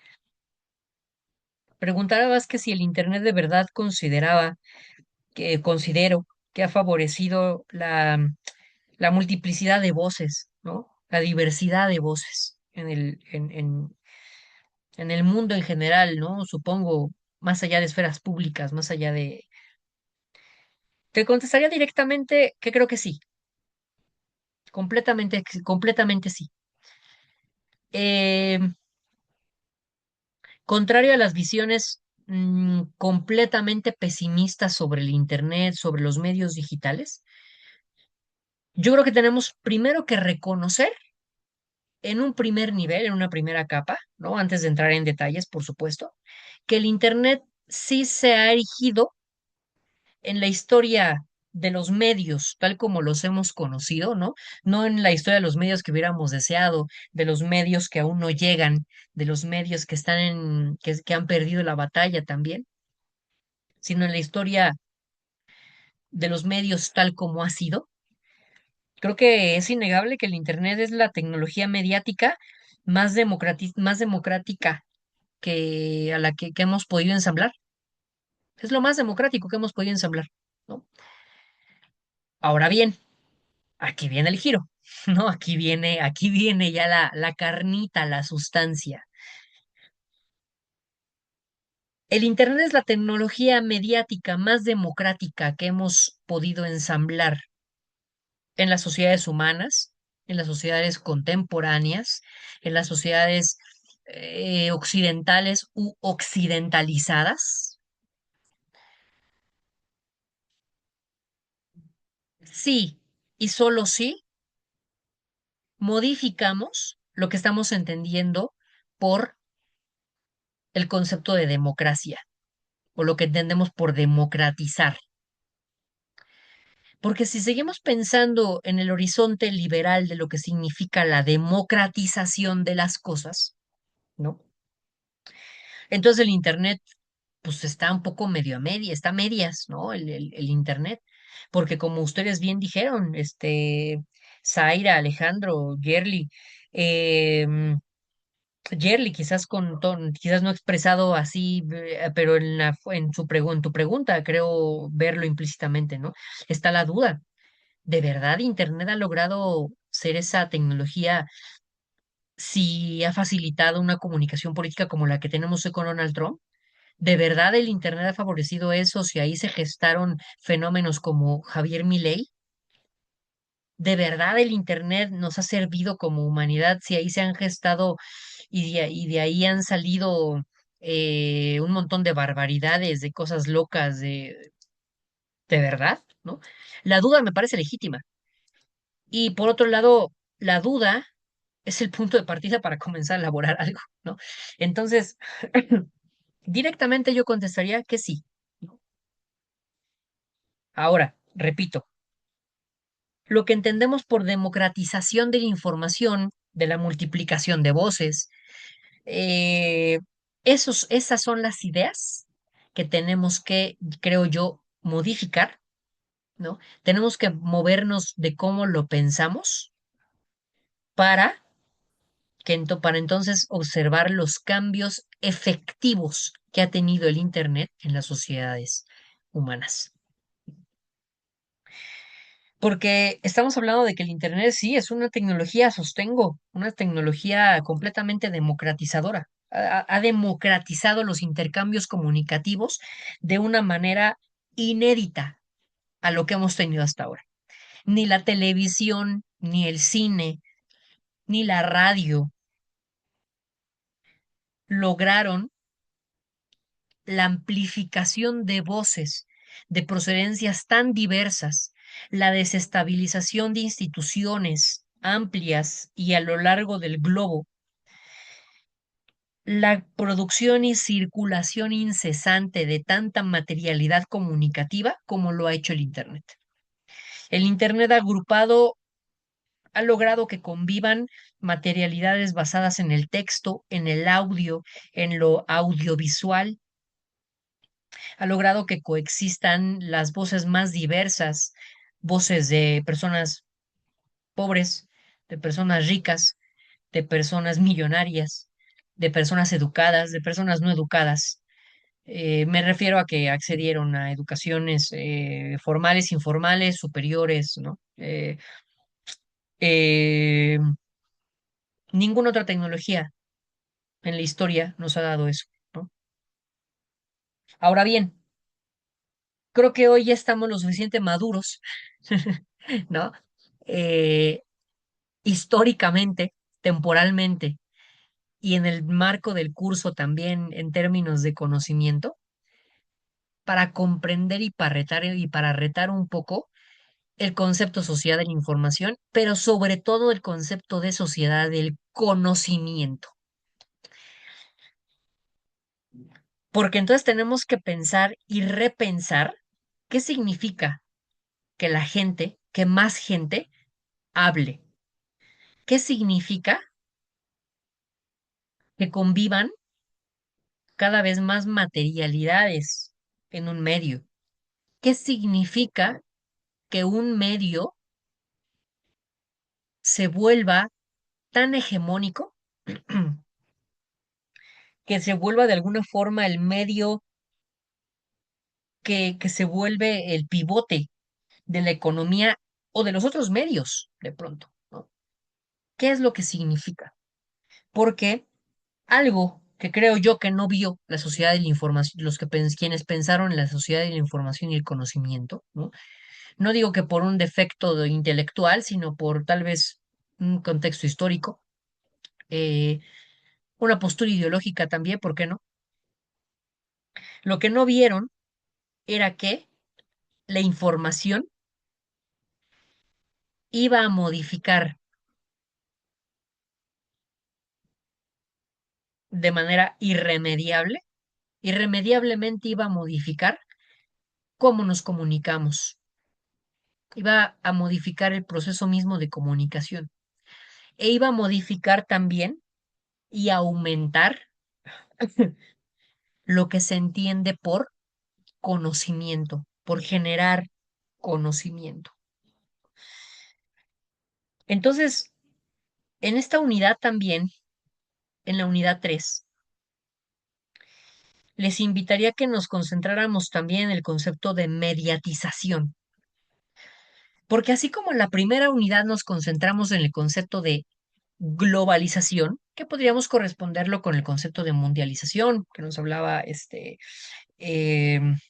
A: Preguntabas que si el Internet de verdad considero que ha favorecido la multiplicidad de voces, ¿no? La diversidad de voces en el mundo en general, ¿no? Supongo, más allá de esferas públicas, más allá de... Te contestaría directamente que creo que sí, completamente sí. Eh, Contrario a las visiones completamente pesimistas sobre el Internet, sobre los medios digitales, yo creo que tenemos primero que reconocer en un primer nivel, en una primera capa, ¿no? Antes de entrar en detalles, por supuesto, que el Internet sí se ha erigido en la historia de los medios, tal como los hemos conocido, ¿no? No en la historia de los medios que hubiéramos deseado, de los medios que aún no llegan, de los medios que que han perdido la batalla también, sino en la historia de los medios tal como ha sido. Creo que es innegable que el Internet es la tecnología mediática más democrática que hemos podido ensamblar. Es lo más democrático que hemos podido ensamblar, ¿no? Ahora bien, aquí viene el giro, ¿no? Aquí viene ya la carnita, la sustancia. El Internet es la tecnología mediática más democrática que hemos podido ensamblar en las sociedades humanas, en las sociedades contemporáneas, en las sociedades occidentales u occidentalizadas. Sí, y solo sí modificamos lo que estamos entendiendo por el concepto de democracia o lo que entendemos por democratizar. Porque si seguimos pensando en el horizonte liberal de lo que significa la democratización de las cosas, ¿no? Entonces el Internet, pues está un poco medio a media, está a medias, ¿no? El Internet. Porque como ustedes bien dijeron, Zaira, Alejandro, Yerli, quizás quizás no expresado así, pero en tu pregunta creo verlo implícitamente, ¿no? Está la duda. ¿De verdad Internet ha logrado ser esa tecnología si ha facilitado una comunicación política como la que tenemos hoy con Donald Trump? ¿De verdad el Internet ha favorecido eso si ahí se gestaron fenómenos como Javier Milei? ¿De verdad el Internet nos ha servido como humanidad si ahí se han gestado y de ahí han salido un montón de barbaridades, de cosas locas, de verdad, ¿no? La duda me parece legítima. Y por otro lado, la duda es el punto de partida para comenzar a elaborar algo, ¿no? Entonces, directamente yo contestaría que sí, ¿no? Ahora, repito, lo que entendemos por democratización de la información, de la multiplicación de voces, eh, esas son las ideas que tenemos que, creo yo, modificar, ¿no? Tenemos que movernos de cómo lo pensamos para para entonces observar los cambios efectivos que ha tenido el Internet en las sociedades humanas. Porque estamos hablando de que el Internet sí es una tecnología, sostengo, una tecnología completamente democratizadora. Ha democratizado los intercambios comunicativos de una manera inédita a lo que hemos tenido hasta ahora. Ni la televisión, ni el cine, ni la radio lograron la amplificación de voces de procedencias tan diversas, la desestabilización de instituciones amplias y a lo largo del globo la producción y circulación incesante de tanta materialidad comunicativa como lo ha hecho el Internet. El Internet agrupado ha logrado que convivan materialidades basadas en el texto, en el audio, en lo audiovisual. Ha logrado que coexistan las voces más diversas, voces de personas pobres, de personas ricas, de personas millonarias, de personas educadas, de personas no educadas. Me refiero a que accedieron a educaciones formales, informales, superiores, ¿no? Eh, Ninguna otra tecnología en la historia nos ha dado eso, ¿no? Ahora bien, creo que hoy ya estamos lo suficiente maduros, ¿no? Eh, Históricamente, temporalmente y en el marco del curso también en términos de conocimiento, para comprender y para retar un poco el concepto sociedad de la información, pero sobre todo el concepto de sociedad del conocimiento. Porque entonces tenemos que pensar y repensar qué significa que la gente, que más gente hable. ¿Qué significa que convivan cada vez más materialidades en un medio? ¿Qué significa que un medio se vuelva tan hegemónico que se vuelva de alguna forma el medio que se vuelve el pivote de la economía o de los otros medios de pronto, ¿no? ¿Qué es lo que significa? Porque algo que creo yo que no vio la sociedad de la información, quienes pensaron en la sociedad de la información y el conocimiento, ¿no? No digo que por un defecto intelectual, sino por tal vez un contexto histórico, eh, una postura ideológica también, ¿por qué no? Lo que no vieron era que la información iba a modificar de manera irremediablemente iba a modificar cómo nos comunicamos, iba a modificar el proceso mismo de comunicación e iba a modificar también y aumentar lo que se entiende por conocimiento, por generar conocimiento. Entonces, en esta unidad también, en la unidad 3, les invitaría a que nos concentráramos también en el concepto de mediatización, porque así como en la primera unidad nos concentramos en el concepto de globalización, que podríamos corresponderlo con el concepto de mundialización, que nos hablaba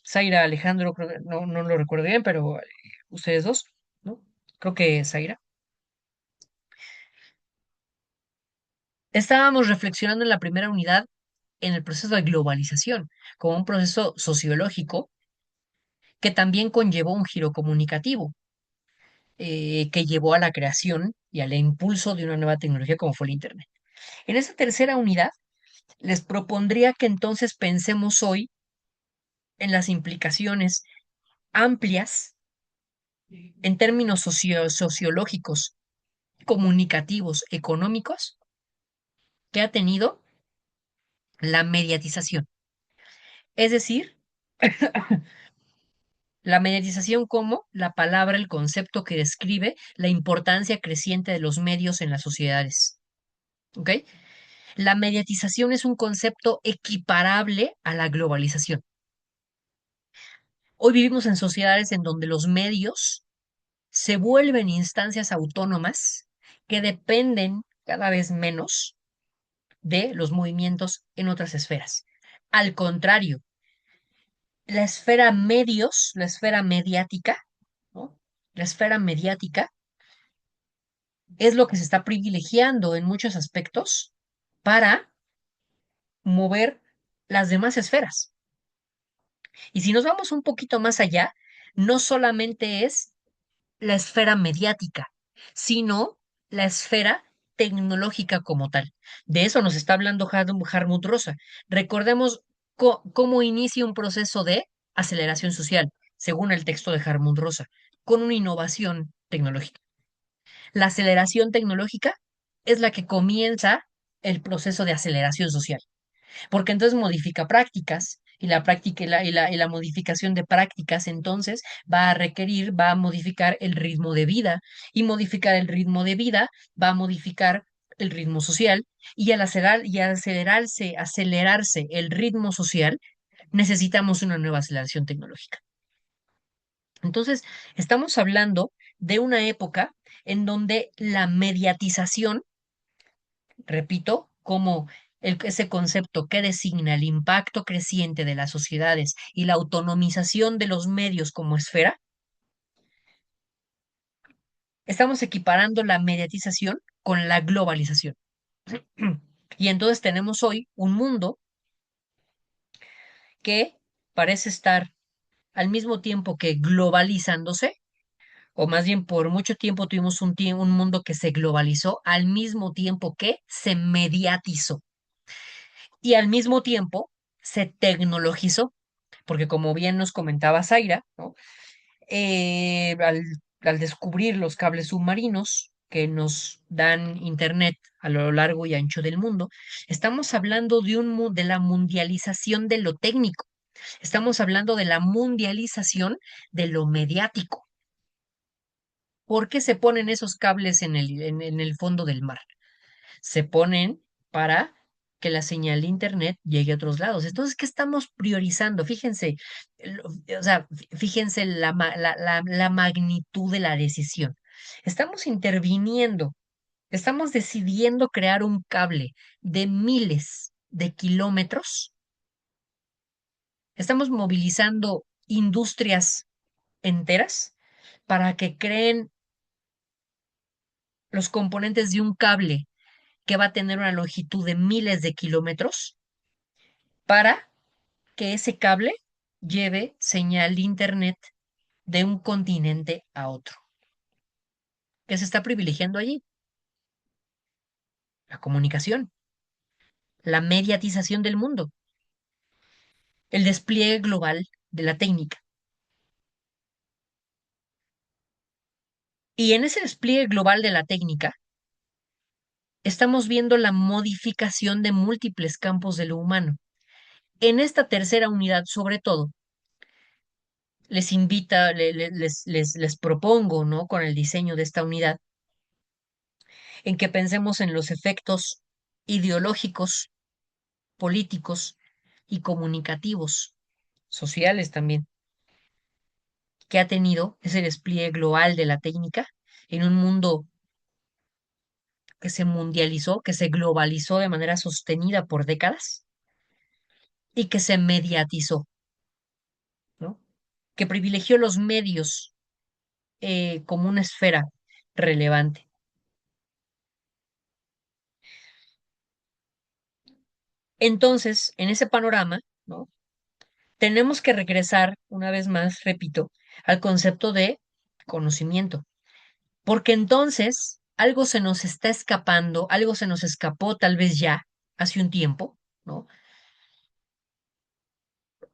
A: Zaira Alejandro, creo que no lo recuerdo bien, pero ustedes dos, ¿no? Creo que Zaira. Estábamos reflexionando en la primera unidad en el proceso de globalización, como un proceso sociológico que también conllevó un giro comunicativo, que llevó a la creación y al impulso de una nueva tecnología como fue el Internet. En esta tercera unidad, les propondría que entonces pensemos hoy en las implicaciones amplias en términos sociológicos, comunicativos, económicos, que ha tenido la mediatización. Es decir, la mediatización como la palabra, el concepto que describe la importancia creciente de los medios en las sociedades. ¿Ok? La mediatización es un concepto equiparable a la globalización. Hoy vivimos en sociedades en donde los medios se vuelven instancias autónomas que dependen cada vez menos de los movimientos en otras esferas. Al contrario, la esfera medios, la esfera mediática, ¿no? La esfera mediática es lo que se está privilegiando en muchos aspectos para mover las demás esferas. Y si nos vamos un poquito más allá, no solamente es la esfera mediática, sino la esfera tecnológica como tal. De eso nos está hablando Hartmut Rosa. Recordemos cómo inicia un proceso de aceleración social, según el texto de Hartmut Rosa, con una innovación tecnológica. La aceleración tecnológica es la que comienza el proceso de aceleración social, porque entonces modifica prácticas y la práctica y la modificación de prácticas entonces va a modificar el ritmo de vida y modificar el ritmo de vida va a modificar el ritmo social y al acelerarse el ritmo social, necesitamos una nueva aceleración tecnológica. Entonces, estamos hablando de una época en donde la mediatización, repito, como ese concepto que designa el impacto creciente de las sociedades y la autonomización de los medios como esfera, estamos equiparando la mediatización con la globalización. Y entonces tenemos hoy un mundo que parece estar al mismo tiempo que globalizándose, o más bien por mucho tiempo tuvimos un mundo que se globalizó al mismo tiempo que se mediatizó y al mismo tiempo se tecnologizó, porque como bien nos comentaba Zaira, ¿no? Al descubrir los cables submarinos que nos dan internet a lo largo y ancho del mundo, estamos hablando de la mundialización de lo técnico, estamos hablando de la mundialización de lo mediático. ¿Por qué se ponen esos cables en el fondo del mar? Se ponen para que la señal de internet llegue a otros lados. Entonces, ¿qué estamos priorizando? Fíjense, o sea, fíjense la magnitud de la decisión. Estamos interviniendo, estamos decidiendo crear un cable de miles de kilómetros. Estamos movilizando industrias enteras para que creen los componentes de un cable que va a tener una longitud de miles de kilómetros para que ese cable lleve señal de internet de un continente a otro. ¿Qué se está privilegiando allí? La comunicación, la mediatización del mundo, el despliegue global de la técnica. Y en ese despliegue global de la técnica, estamos viendo la modificación de múltiples campos de lo humano. En esta tercera unidad, sobre todo, les invita, les propongo, ¿no? Con el diseño de esta unidad, en que pensemos en los efectos ideológicos, políticos y comunicativos, sociales también, que ha tenido ese despliegue global de la técnica en un mundo que se mundializó, que se globalizó de manera sostenida por décadas y que se mediatizó, ¿no? Que privilegió los medios como una esfera relevante. Entonces, en ese panorama, ¿no? Tenemos que regresar, una vez más, repito, al concepto de conocimiento, porque entonces algo se nos está escapando, algo se nos escapó tal vez ya hace un tiempo, ¿no?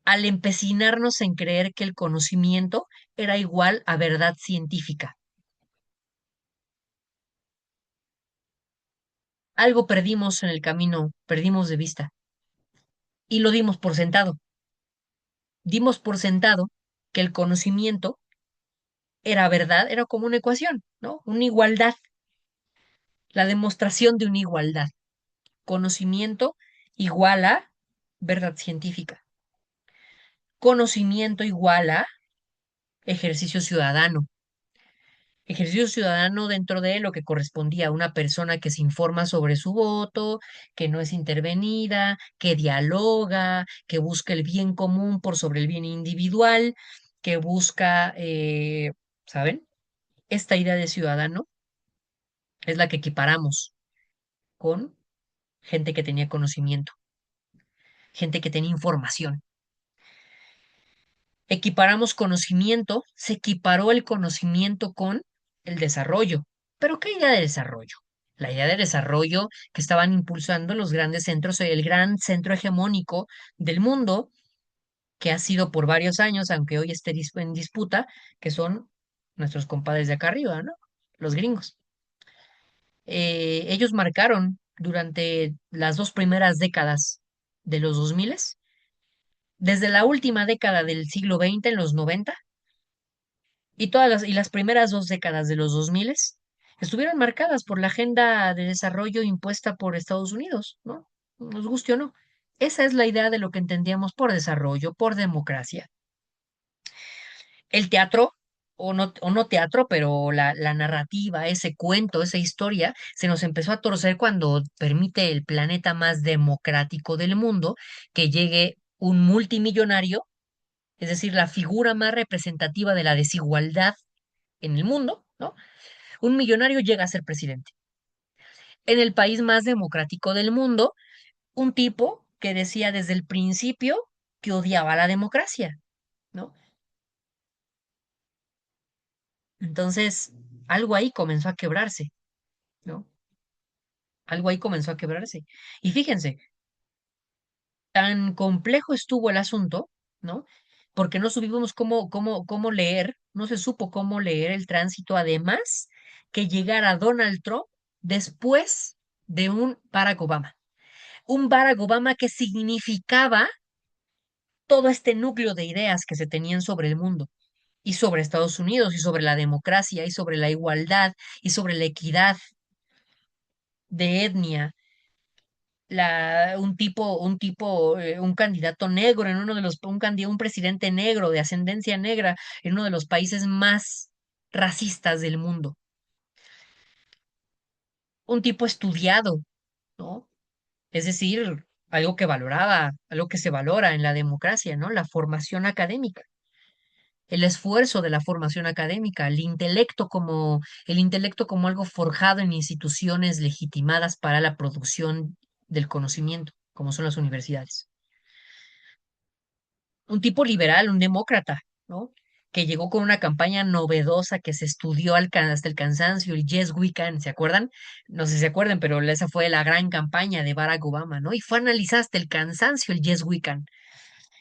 A: Al empecinarnos en creer que el conocimiento era igual a verdad científica. Algo perdimos en el camino, perdimos de vista y lo dimos por sentado. Dimos por sentado que el conocimiento era verdad, era como una ecuación, ¿no? Una igualdad, la demostración de una igualdad. Conocimiento igual a verdad científica. Conocimiento igual a ejercicio ciudadano. Ejercicio ciudadano dentro de lo que correspondía a una persona que se informa sobre su voto, que no es intervenida, que dialoga, que busca el bien común por sobre el bien individual, que busca, ¿saben? Esta idea de ciudadano es la que equiparamos con gente que tenía conocimiento, gente que tenía información. Equiparamos conocimiento, se equiparó el conocimiento con el desarrollo. ¿Pero qué idea de desarrollo? la idea de desarrollo que estaban impulsando los grandes centros, el gran centro hegemónico del mundo, que ha sido por varios años, aunque hoy esté en disputa, que son nuestros compadres de acá arriba, ¿no? Los gringos. Ellos marcaron durante las dos primeras décadas de los 2000, desde la última década del siglo XX, en los 90, y las primeras dos décadas de los 2000 estuvieron marcadas por la agenda de desarrollo impuesta por Estados Unidos, ¿no? Nos guste o no. Esa es la idea de lo que entendíamos por desarrollo, por democracia. El teatro, o no teatro, pero la narrativa, ese cuento, esa historia, se nos empezó a torcer cuando permite el planeta más democrático del mundo que llegue un multimillonario, es decir, la figura más representativa de la desigualdad en el mundo, ¿no? Un millonario llega a ser presidente. En el país más democrático del mundo, un tipo que decía desde el principio que odiaba la democracia, ¿no? Entonces, algo ahí comenzó a quebrarse, ¿no? Algo ahí comenzó a quebrarse. Y fíjense, tan complejo estuvo el asunto, ¿no? Porque no supimos cómo leer, no se supo cómo leer el tránsito, además que llegara Donald Trump después de un Barack Obama. Un Barack Obama que significaba todo este núcleo de ideas que se tenían sobre el mundo y sobre Estados Unidos y sobre la democracia y sobre la igualdad y sobre la equidad de etnia, un candidato negro en uno de los, un presidente negro de ascendencia negra en uno de los países más racistas del mundo, un tipo estudiado, ¿no? Es decir, algo que valoraba, algo que se valora en la democracia, ¿no? La formación académica, el esfuerzo de la formación académica, el intelecto como algo forjado en instituciones legitimadas para la producción del conocimiento, como son las universidades. Un tipo liberal, un demócrata, ¿no? Que llegó con una campaña novedosa que se estudió hasta el cansancio, el Yes We Can, ¿se acuerdan? No sé si se acuerdan, pero esa fue la gran campaña de Barack Obama, ¿no? Y fue analizada hasta el cansancio el Yes We Can,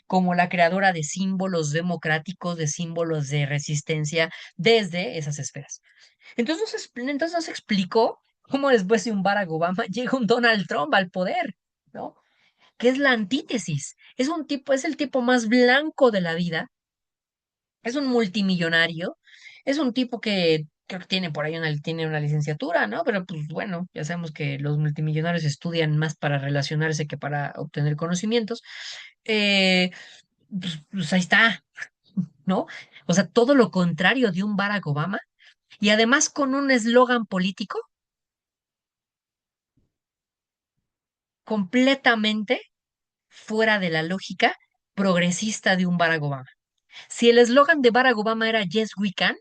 A: como la creadora de símbolos democráticos, de símbolos de resistencia desde esas esferas. Entonces nos explicó cómo después de un Barack Obama llega un Donald Trump al poder, ¿no? Que es la antítesis. Es el tipo más blanco de la vida, es un multimillonario, es un tipo que creo que tiene por ahí tiene una licenciatura, ¿no? Pero pues bueno, ya sabemos que los multimillonarios estudian más para relacionarse que para obtener conocimientos. Eh, pues ahí está, ¿no? O sea, todo lo contrario de un Barack Obama, y además con un eslogan político completamente fuera de la lógica progresista de un Barack Obama. Si el eslogan de Barack Obama era Yes We Can,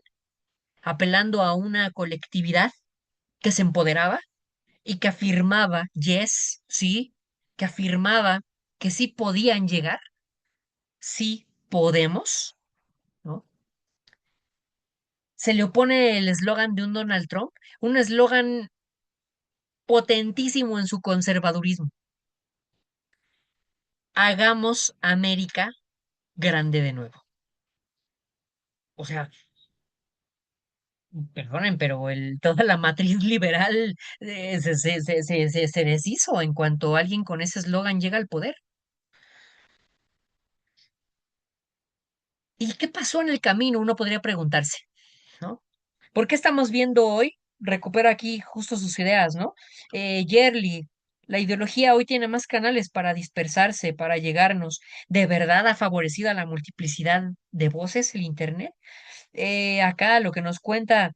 A: apelando a una colectividad que se empoderaba y que afirmaba, yes, sí, que afirmaba que sí podían llegar, sí podemos, ¿no? Se le opone el eslogan de un Donald Trump, un eslogan potentísimo en su conservadurismo. Hagamos América grande de nuevo. O sea, perdonen, pero toda la matriz liberal se deshizo en cuanto alguien con ese eslogan llega al poder. ¿Y qué pasó en el camino? Uno podría preguntarse, ¿no? ¿Por qué estamos viendo hoy? Recupero aquí justo sus ideas, ¿no? Yerli, la ideología hoy tiene más canales para dispersarse, para llegarnos. ¿De verdad ha favorecido a la multiplicidad de voces el Internet? Acá lo que nos cuenta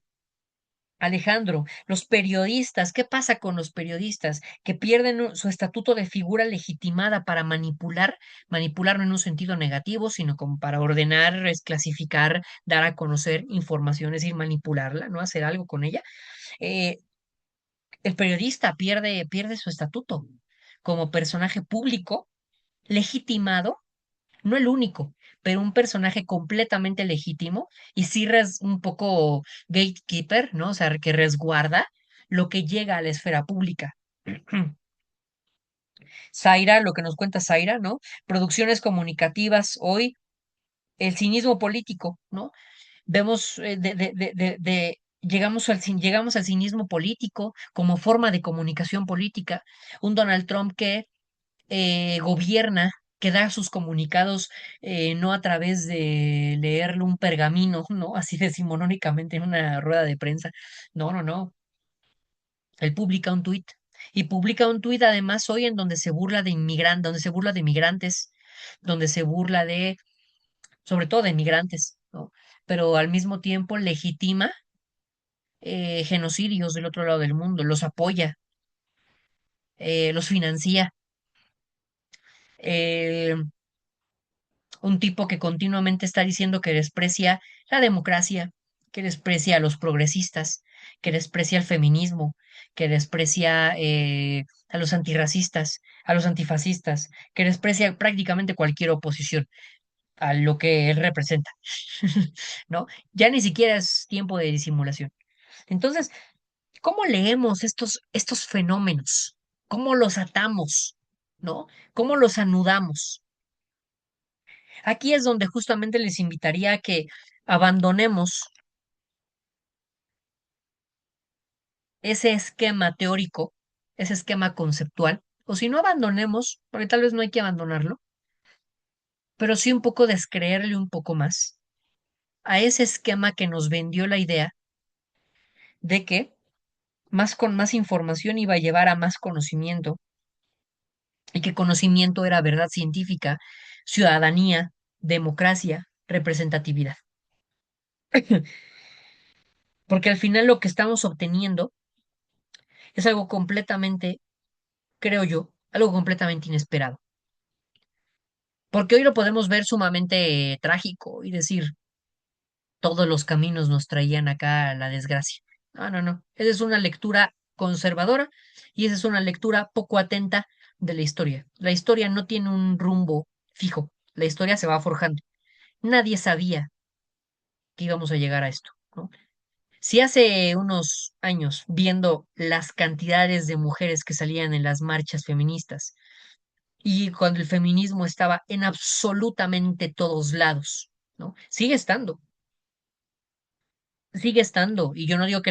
A: Alejandro, los periodistas, ¿qué pasa con los periodistas que pierden su estatuto de figura legitimada para manipular no en un sentido negativo, sino como para ordenar, clasificar, dar a conocer información, es decir, manipularla, ¿no? Hacer algo con ella? Eh, el periodista pierde su estatuto como personaje público legitimado, no el único, pero un personaje completamente legítimo y sí un poco gatekeeper, ¿no? O sea, que resguarda lo que llega a la esfera pública. Zaira, lo que nos cuenta Zaira, ¿no? Producciones comunicativas hoy, el cinismo político, ¿no? Vemos, llegamos al cinismo político como forma de comunicación política. Un Donald Trump que gobierna, que da sus comunicados no a través de leerle un pergamino, ¿no? Así decimonónicamente en una rueda de prensa. No, no, no. Él publica un tuit. Y publica un tuit además hoy en donde se burla de inmigrantes, donde se burla de migrantes, donde se burla de, sobre todo de migrantes, ¿no? Pero al mismo tiempo legitima genocidios del otro lado del mundo, los apoya, los financia. Eh, un tipo que continuamente está diciendo que desprecia la democracia, que desprecia a los progresistas, que desprecia el feminismo, que desprecia a los antirracistas, a los antifascistas, que desprecia prácticamente cualquier oposición a lo que él representa, ¿no? Ya ni siquiera es tiempo de disimulación. Entonces, ¿cómo leemos estos fenómenos? ¿Cómo los atamos? ¿No? ¿Cómo los anudamos? Aquí es donde justamente les invitaría a que abandonemos ese esquema teórico, ese esquema conceptual, o si no abandonemos, porque tal vez no hay que abandonarlo, pero sí un poco descreerle un poco más a ese esquema que nos vendió la idea de que más con más información iba a llevar a más conocimiento y que conocimiento era verdad científica, ciudadanía, democracia, representatividad. Porque al final lo que estamos obteniendo es algo completamente, creo yo, algo completamente inesperado. Porque hoy lo podemos ver sumamente trágico y decir, todos los caminos nos traían acá a la desgracia. No, no, no. Esa es una lectura conservadora y esa es una lectura poco atenta de la historia. La historia no tiene un rumbo fijo. La historia se va forjando. Nadie sabía que íbamos a llegar a esto, ¿no? Si hace unos años, viendo las cantidades de mujeres que salían en las marchas feministas, y cuando el feminismo estaba en absolutamente todos lados, ¿no? Sigue estando, y yo no digo que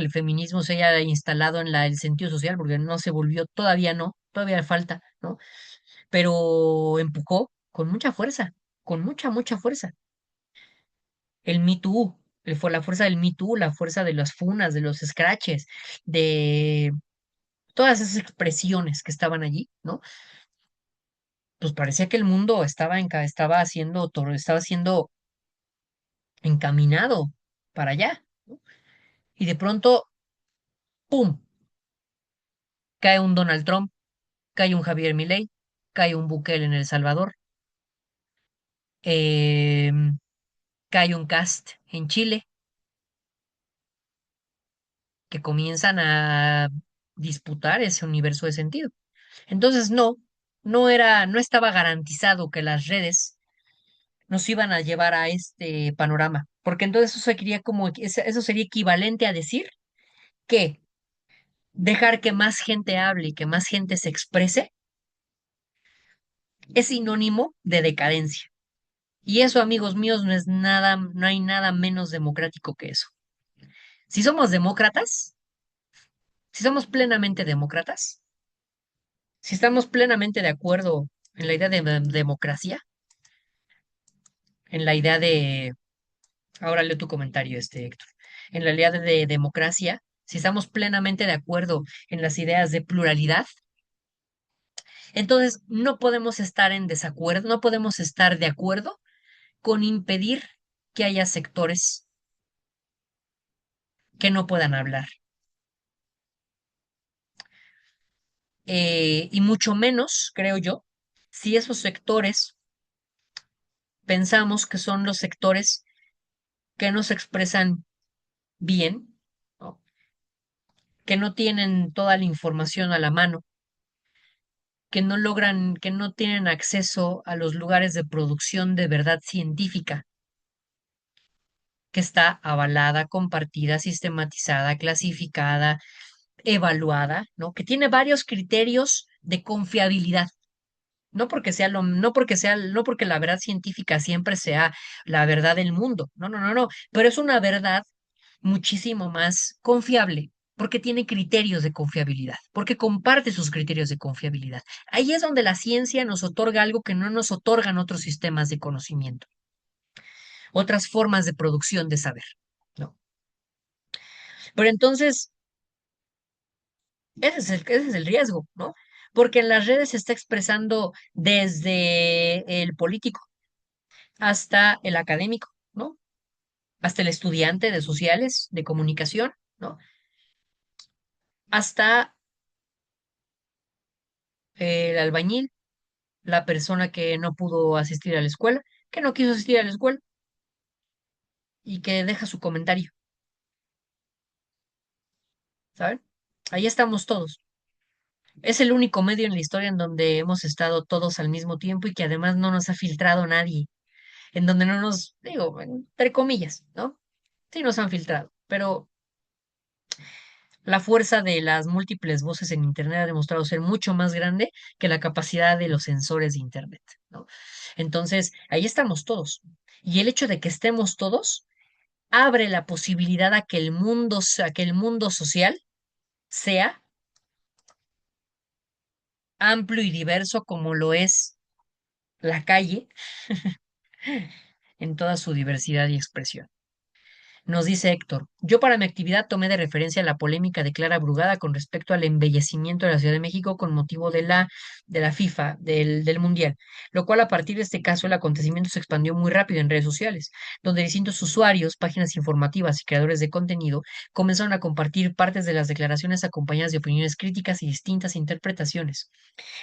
A: el feminismo se haya instalado en el sentido social, porque no se volvió, todavía no, todavía falta, ¿no? Pero empujó con mucha fuerza, con mucha, mucha fuerza. El Me Too, fue la fuerza del Me Too, la fuerza de las funas, de los scratches, de todas esas expresiones que estaban allí, ¿no? Pues parecía que el mundo estaba siendo encaminado para allá, ¿no? Y de pronto, ¡pum!, cae un Donald Trump, cae un Javier Milei, cae un Bukele en El Salvador, em, cae un Cast en Chile, que comienzan a disputar ese universo de sentido. Entonces, no estaba garantizado que las redes nos iban a llevar a este panorama, porque entonces eso sería equivalente a decir que dejar que más gente hable y que más gente se exprese es sinónimo de decadencia. Y eso, amigos míos, no es nada, no hay nada menos democrático que eso. Si somos demócratas, si somos plenamente demócratas, si estamos plenamente de acuerdo en la idea de democracia, en la idea de, ahora leo tu comentario, Héctor, en la idea de democracia, si estamos plenamente de acuerdo en las ideas de pluralidad, entonces no podemos estar en desacuerdo, no podemos estar de acuerdo con impedir que haya sectores que no puedan hablar. Y mucho menos, creo yo, si esos sectores pensamos que son los sectores que no se expresan bien, ¿no? Que no tienen toda la información a la mano, que no logran, que no tienen acceso a los lugares de producción de verdad científica, que está avalada, compartida, sistematizada, clasificada, evaluada, ¿no? Que tiene varios criterios de confiabilidad. No porque la verdad científica siempre sea la verdad del mundo. No, no, no, no. Pero es una verdad muchísimo más confiable, porque tiene criterios de confiabilidad, porque comparte sus criterios de confiabilidad. Ahí es donde la ciencia nos otorga algo que no nos otorgan otros sistemas de conocimiento, otras formas de producción de saber, ¿no? Pero entonces, ese es el riesgo, ¿no? Porque en las redes se está expresando desde el político hasta el académico, ¿no? Hasta el estudiante de sociales, de comunicación, ¿no? Hasta el albañil, la persona que no pudo asistir a la escuela, que no quiso asistir a la escuela y que deja su comentario, ¿saben? Ahí estamos todos. Es el único medio en la historia en donde hemos estado todos al mismo tiempo y que además no nos ha filtrado nadie, en donde no nos, digo, entre comillas, ¿no? Sí nos han filtrado, pero la fuerza de las múltiples voces en Internet ha demostrado ser mucho más grande que la capacidad de los sensores de Internet, ¿no? Entonces, ahí estamos todos. Y el hecho de que estemos todos abre la posibilidad a que el mundo social sea amplio y diverso como lo es la calle en toda su diversidad y expresión. Nos dice Héctor, yo para mi actividad tomé de referencia la polémica de Clara Brugada con respecto al embellecimiento de la Ciudad de México con motivo de la FIFA, del Mundial, lo cual a partir de este caso el acontecimiento se expandió muy rápido en redes sociales, donde distintos usuarios, páginas informativas y creadores de contenido comenzaron a compartir partes de las declaraciones acompañadas de opiniones críticas y distintas interpretaciones,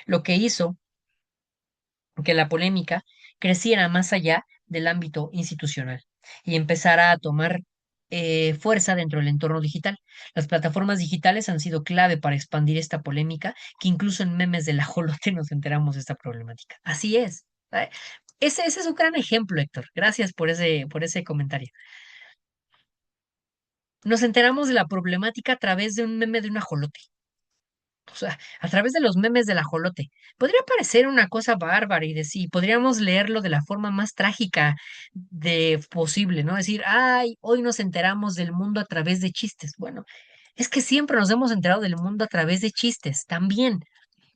A: lo que hizo que la polémica creciera más allá del ámbito institucional y empezara a tomar fuerza dentro del entorno digital. Las plataformas digitales han sido clave para expandir esta polémica, que incluso en memes del ajolote nos enteramos de esta problemática. Así es. ¿Sabe? Ese es un gran ejemplo, Héctor. Gracias por ese comentario. Nos enteramos de la problemática a través de un meme de un ajolote. O sea, a través de los memes del ajolote. Podría parecer una cosa bárbara y decir, podríamos leerlo de la forma más trágica de posible, ¿no? Decir, ay, hoy nos enteramos del mundo a través de chistes. Bueno, es que siempre nos hemos enterado del mundo a través de chistes, también.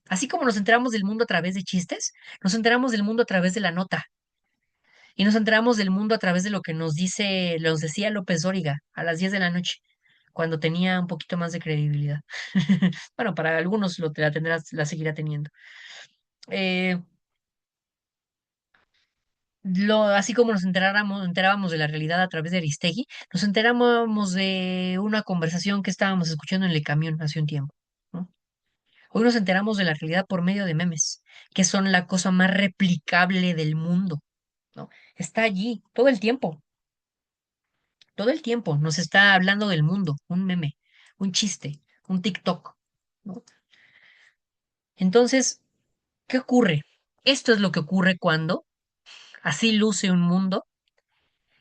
A: Así como nos enteramos del mundo a través de chistes, nos enteramos del mundo a través de la nota. Y nos enteramos del mundo a través de lo que nos decía López Dóriga a las 10 de la noche, cuando tenía un poquito más de credibilidad. Bueno, para algunos la seguirá teniendo. Eh, así como enterábamos de la realidad a través de Aristegui, nos enterábamos de una conversación que estábamos escuchando en el camión hace un tiempo, ¿no? Hoy nos enteramos de la realidad por medio de memes, que son la cosa más replicable del mundo, ¿no? Está allí todo el tiempo nos está hablando del mundo, un meme, un chiste, un TikTok, ¿no? Entonces, ¿qué ocurre? Esto es lo que ocurre cuando así luce un mundo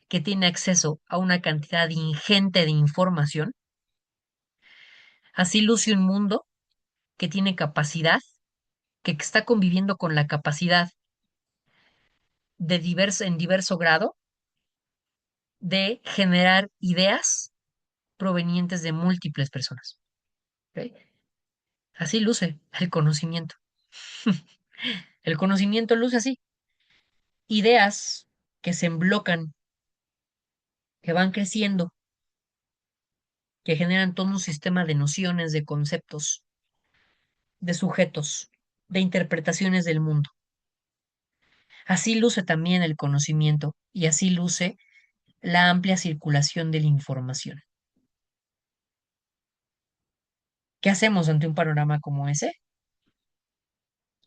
A: que tiene acceso a una cantidad ingente de información. Así luce un mundo que tiene capacidad, que está conviviendo con la capacidad en diverso grado de generar ideas provenientes de múltiples personas. ¿Ok? Así luce el conocimiento. El conocimiento luce así. Ideas que se emblocan, que van creciendo, que generan todo un sistema de nociones, de conceptos, de sujetos, de interpretaciones del mundo. Así luce también el conocimiento y así luce la amplia circulación de la información. ¿Qué hacemos ante un panorama como ese?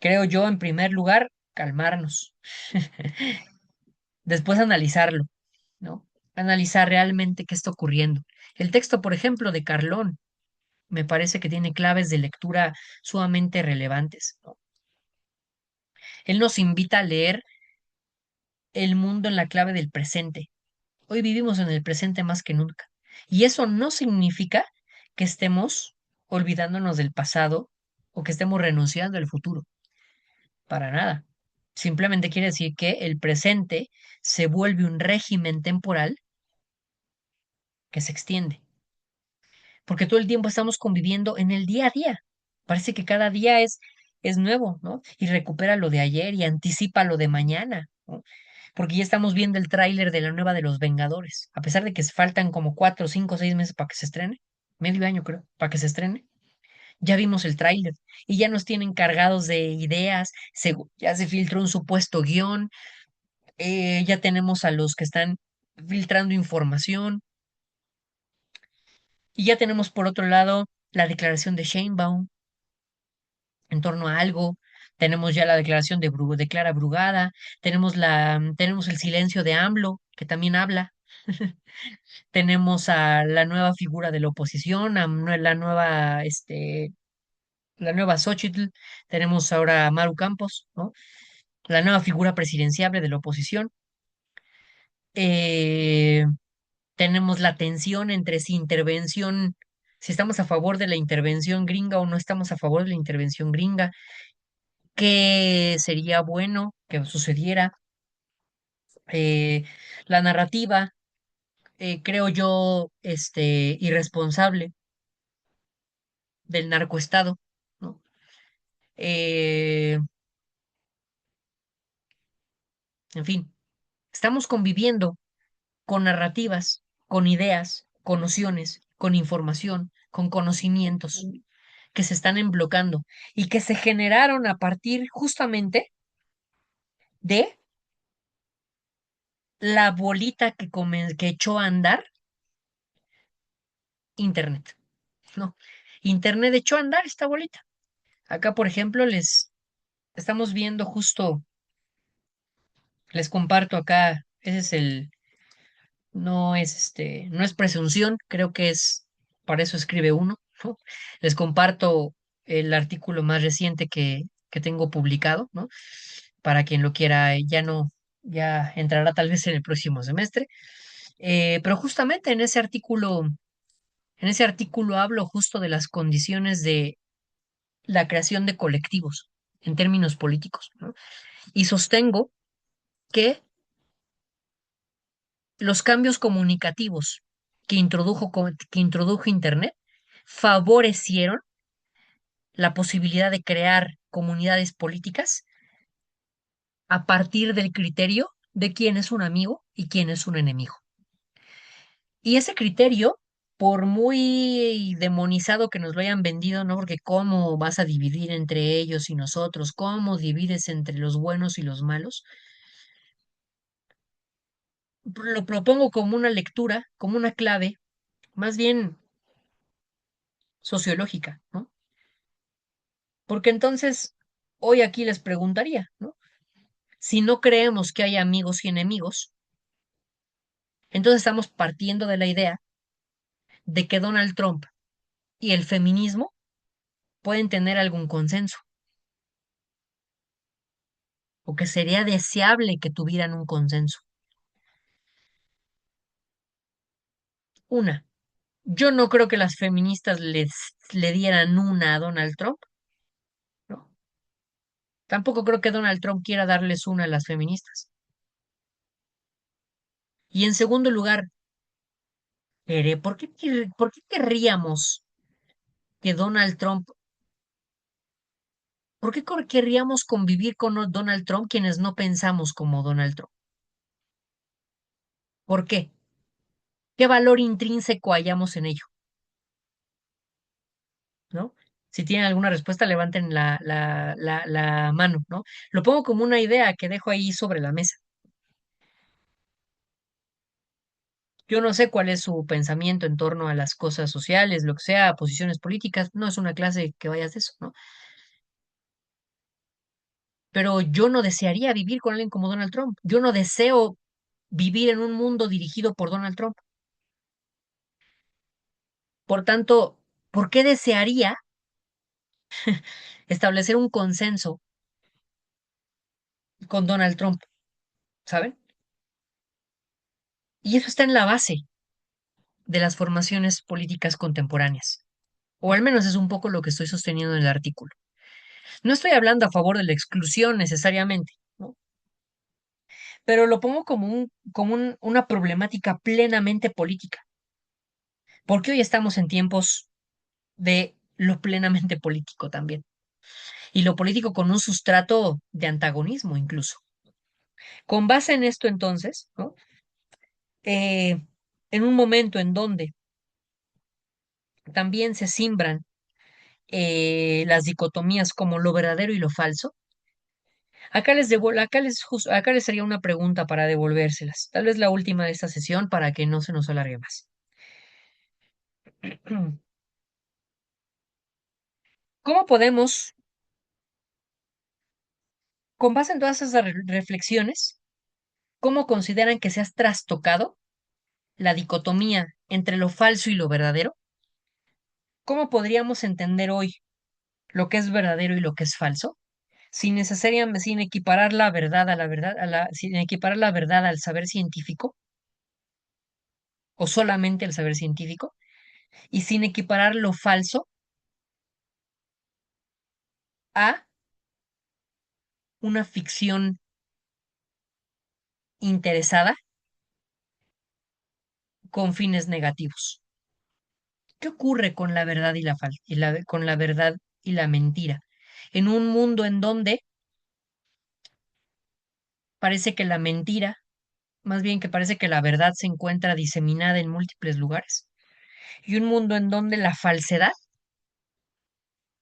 A: Creo yo, en primer lugar, calmarnos. Después analizarlo, ¿no? Analizar realmente qué está ocurriendo. El texto, por ejemplo, de Carlón, me parece que tiene claves de lectura sumamente relevantes, ¿no? Él nos invita a leer el mundo en la clave del presente. Hoy vivimos en el presente más que nunca. Y eso no significa que estemos olvidándonos del pasado o que estemos renunciando al futuro. Para nada. Simplemente quiere decir que el presente se vuelve un régimen temporal que se extiende. Porque todo el tiempo estamos conviviendo en el día a día. Parece que cada día es nuevo, ¿no? Y recupera lo de ayer y anticipa lo de mañana, ¿no? Porque ya estamos viendo el tráiler de la nueva de los Vengadores, a pesar de que faltan como 4, 5, 6 meses para que se estrene, medio año creo, para que se estrene. Ya vimos el tráiler y ya nos tienen cargados de ideas, ya se filtró un supuesto guión, ya tenemos a los que están filtrando información y ya tenemos por otro lado la declaración de Sheinbaum en torno a algo. Tenemos ya la declaración de Clara Brugada, tenemos el silencio de AMLO, que también habla. Tenemos a la nueva figura de la oposición, la nueva Xóchitl, tenemos ahora a Maru Campos, ¿no? La nueva figura presidenciable de la oposición. Eh, Tenemos la tensión entre si estamos a favor de la intervención gringa o no estamos a favor de la intervención gringa, qué sería bueno que sucediera. Eh, la narrativa, creo yo, irresponsable del narcoestado, ¿no? Eh, en fin, estamos conviviendo con narrativas, con ideas, con nociones, con información, con conocimientos que se están embloquando y que se generaron a partir justamente de la bolita que echó a andar Internet, ¿no? Internet echó a andar esta bolita. Acá, por ejemplo, les estamos viendo justo, les comparto acá, ese es no es presunción, creo que es, para eso escribe uno, ¿no? Les comparto el artículo más reciente que tengo publicado, ¿no? Para quien lo quiera, ya entrará tal vez en el próximo semestre. Pero justamente en ese artículo hablo justo de las condiciones de la creación de colectivos en términos políticos, ¿no? Y sostengo que los cambios comunicativos que introdujo Internet favorecieron la posibilidad de crear comunidades políticas a partir del criterio de quién es un amigo y quién es un enemigo. Y ese criterio, por muy demonizado que nos lo hayan vendido, ¿no? Porque cómo vas a dividir entre ellos y nosotros, cómo divides entre los buenos y los malos, lo propongo como una lectura, como una clave, más bien sociológica, ¿no? Porque entonces, hoy aquí les preguntaría, ¿no? Si no creemos que hay amigos y enemigos, entonces estamos partiendo de la idea de que Donald Trump y el feminismo pueden tener algún consenso, o que sería deseable que tuvieran un consenso. Una, yo no creo que las feministas le dieran una a Donald Trump, ¿no? Tampoco creo que Donald Trump quiera darles una a las feministas. Y en segundo lugar, ¿por qué querríamos que Donald Trump, querríamos convivir con Donald Trump quienes no pensamos como Donald Trump? ¿Por qué? ¿Qué valor intrínseco hallamos en ello? ¿No? Si tienen alguna respuesta, levanten la mano, ¿no? Lo pongo como una idea que dejo ahí sobre la mesa. Yo no sé cuál es su pensamiento en torno a las cosas sociales, lo que sea, posiciones políticas, no es una clase que vayas de eso, ¿no? Pero yo no desearía vivir con alguien como Donald Trump. Yo no deseo vivir en un mundo dirigido por Donald Trump. Por tanto, ¿por qué desearía establecer un consenso con Donald Trump? ¿Saben? Y eso está en la base de las formaciones políticas contemporáneas. O al menos es un poco lo que estoy sosteniendo en el artículo. No estoy hablando a favor de la exclusión necesariamente, ¿no? Pero lo pongo como una problemática plenamente política, porque hoy estamos en tiempos de lo plenamente político también, y lo político con un sustrato de antagonismo incluso. Con base en esto entonces, ¿no? En un momento en donde también se simbran las dicotomías como lo verdadero y lo falso, acá les haría una pregunta para devolvérselas, tal vez la última de esta sesión para que no se nos alargue más. ¿Cómo podemos, con base en todas esas reflexiones, cómo consideran que se has trastocado la dicotomía entre lo falso y lo verdadero? ¿Cómo podríamos entender hoy lo que es verdadero y lo que es falso? Sin necesariamente, sin equiparar la verdad a la verdad, sin equiparar la verdad al saber científico, o solamente al saber científico, y sin equiparar lo falso a una ficción interesada con fines negativos. ¿Qué ocurre con la verdad y con la verdad y la mentira? En un mundo en donde parece que la mentira, más bien que parece que la verdad se encuentra diseminada en múltiples lugares, y un mundo en donde la falsedad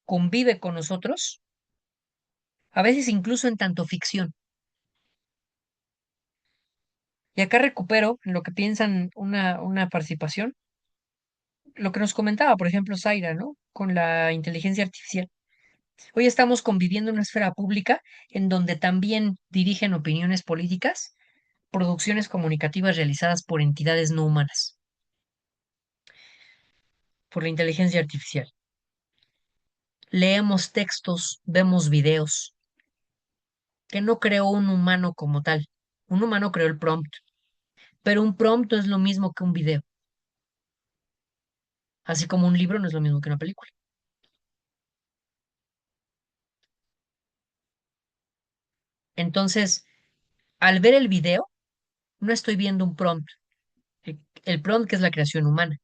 A: convive con nosotros, a veces incluso en tanto ficción. Y acá recupero en lo que piensan una participación, lo que nos comentaba, por ejemplo, Zaira, ¿no? Con la inteligencia artificial. Hoy estamos conviviendo en una esfera pública en donde también dirigen opiniones políticas, producciones comunicativas realizadas por entidades no humanas, por la inteligencia artificial. Leemos textos, vemos videos, que no creó un humano como tal. Un humano creó el prompt, pero un prompt no es lo mismo que un video, así como un libro no es lo mismo que una película. Entonces, al ver el video, no estoy viendo un prompt, el prompt que es la creación humana.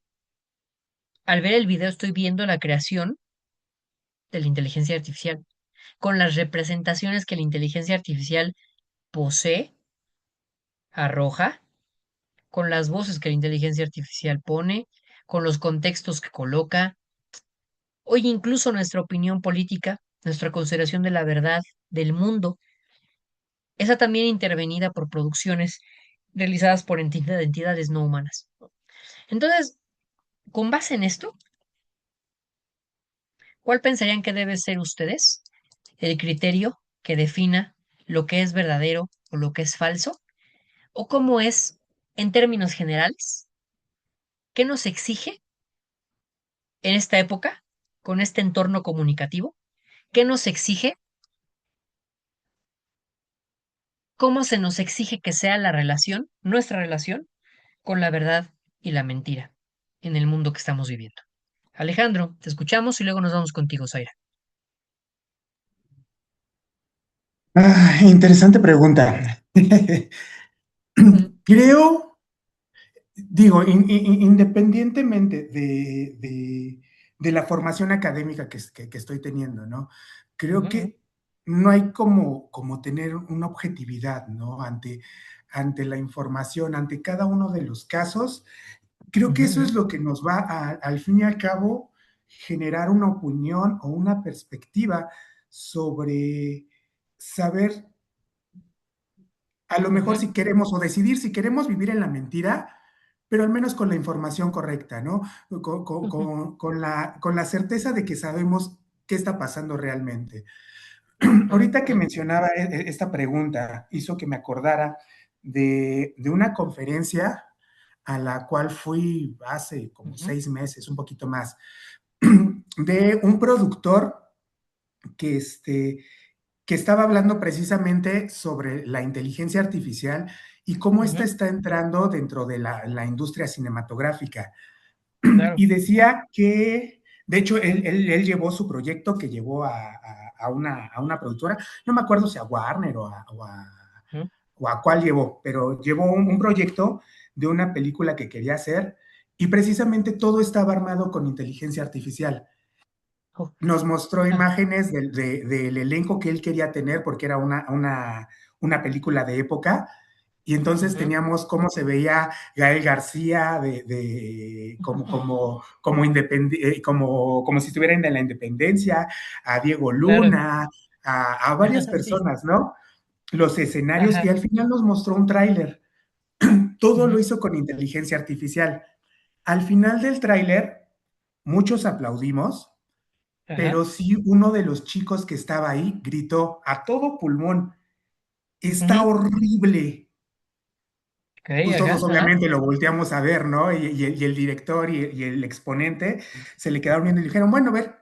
A: Al ver el video estoy viendo la creación de la inteligencia artificial, con las representaciones que la inteligencia artificial posee, arroja, con las voces que la inteligencia artificial pone, con los contextos que coloca. Hoy incluso nuestra opinión política, nuestra consideración de la verdad, del mundo, esa también intervenida por producciones realizadas por entidades no humanas. Entonces, con base en esto, ¿cuál pensarían que debe ser ustedes el criterio que defina lo que es verdadero o lo que es falso? ¿O cómo es, en términos generales, qué nos exige en esta época, con este entorno comunicativo? ¿Qué nos exige? ¿Cómo se nos exige que sea la relación, nuestra relación, con la verdad y la mentira en el mundo que estamos viviendo? Alejandro, te escuchamos y luego nos vamos contigo, Zaira.
D: Interesante pregunta.
A: Ujú,
D: Creo, digo, independientemente de la formación académica que estoy teniendo, ¿no? Creo
A: ujú,
D: que no hay como tener una objetividad, ¿no? Ante la información, ante cada uno de los casos. Creo que
A: ujú,
D: eso
A: ujú,
D: es lo que nos va al fin y al cabo, generar una opinión o una perspectiva sobre saber, a lo mejor
A: ujú,
D: si queremos o decidir si queremos vivir en la mentira, pero al menos con la información correcta, ¿no?
A: ujú,
D: Con la certeza de que sabemos qué está pasando realmente.
A: ujú,
D: Ahorita que mencionaba esta pregunta, hizo que me acordara de una conferencia a la cual fui hace como
A: ujú,
D: 6 meses, un poquito más, de un productor que, que estaba hablando precisamente sobre la inteligencia artificial y cómo ésta
A: Ujú,
D: está entrando dentro de la industria cinematográfica.
A: claro.
D: Y decía que, de hecho, él llevó su proyecto que llevó a una productora, no me acuerdo si a Warner
A: Ujú,
D: o a cuál llevó, pero llevó un proyecto de una película que quería hacer y precisamente todo estaba armado con inteligencia artificial.
A: oh,
D: Nos mostró
A: ajá,
D: imágenes del elenco que él quería tener porque era una película de época. Y entonces
A: ujú,
D: teníamos cómo se veía Gael García como si estuviera en la independencia, a Diego
A: claro.
D: Luna, a varias
A: Sí,
D: personas, ¿no? Los escenarios
A: ajá,
D: y al final nos mostró un tráiler. Todo lo
A: ujú,
D: hizo con inteligencia artificial. Al final del tráiler, muchos aplaudimos,
A: ajá,
D: pero sí uno de los chicos que estaba ahí gritó a todo pulmón, está
A: ujú,
D: horrible.
A: ok,
D: Pues
A: ajá,
D: todos
A: ajá,
D: obviamente lo volteamos a ver, ¿no? Y el director y el exponente se le quedaron viendo y le dijeron, bueno, a ver,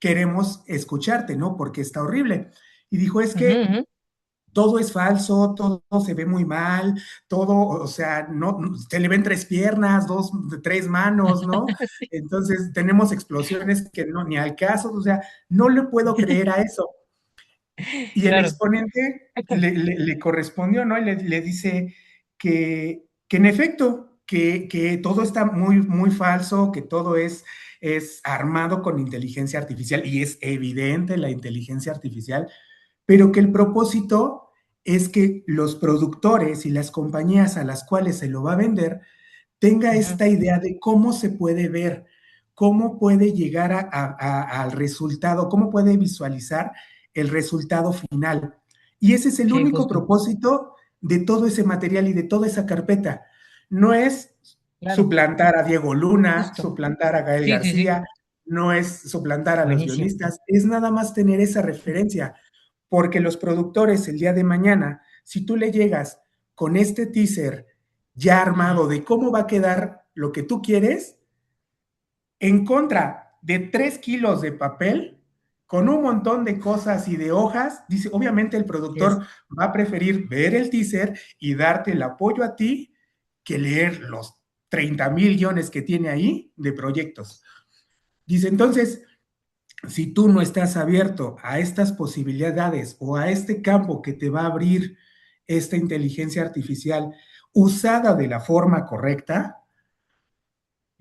D: queremos escucharte, ¿no? Porque está horrible. Y dijo, es
A: ujú,
D: que
A: ujú.
D: todo es falso, todo se ve muy mal, todo, o sea, no, se le ven tres piernas, dos, tres manos, ¿no?
A: Sí,
D: Entonces tenemos explosiones que no, ni al caso, o sea, no le puedo creer a eso. Y el
A: claro.
D: exponente le correspondió, ¿no? Y le dice que en efecto, que todo está muy, muy falso, que todo es armado con inteligencia artificial y es evidente la inteligencia artificial, pero que el propósito es que los productores y las compañías a las cuales se lo va a vender tenga
A: Ujú,
D: esta idea de cómo se puede ver, cómo puede llegar al resultado, cómo puede visualizar el resultado final. Y ese es el
A: sí,
D: único
A: justo,
D: propósito de todo ese material y de toda esa carpeta. No es
A: claro,
D: suplantar a Diego Luna,
A: justo.
D: suplantar a Gael
A: Sí, sí, sí,
D: García, no es suplantar a los
A: buenísimo.
D: guionistas, es nada más tener esa referencia, porque los productores el día de mañana, si tú le llegas con este teaser ya armado de cómo va a quedar lo que tú quieres, en contra de 3 kilos de papel, con un montón de cosas y de hojas, dice, obviamente el
A: Así es.
D: productor va a preferir ver el teaser y darte el apoyo a ti que leer los 30,000 guiones que tiene ahí de proyectos. Dice, entonces, si tú no estás abierto a estas posibilidades o a este campo que te va a abrir esta inteligencia artificial usada de la forma correcta,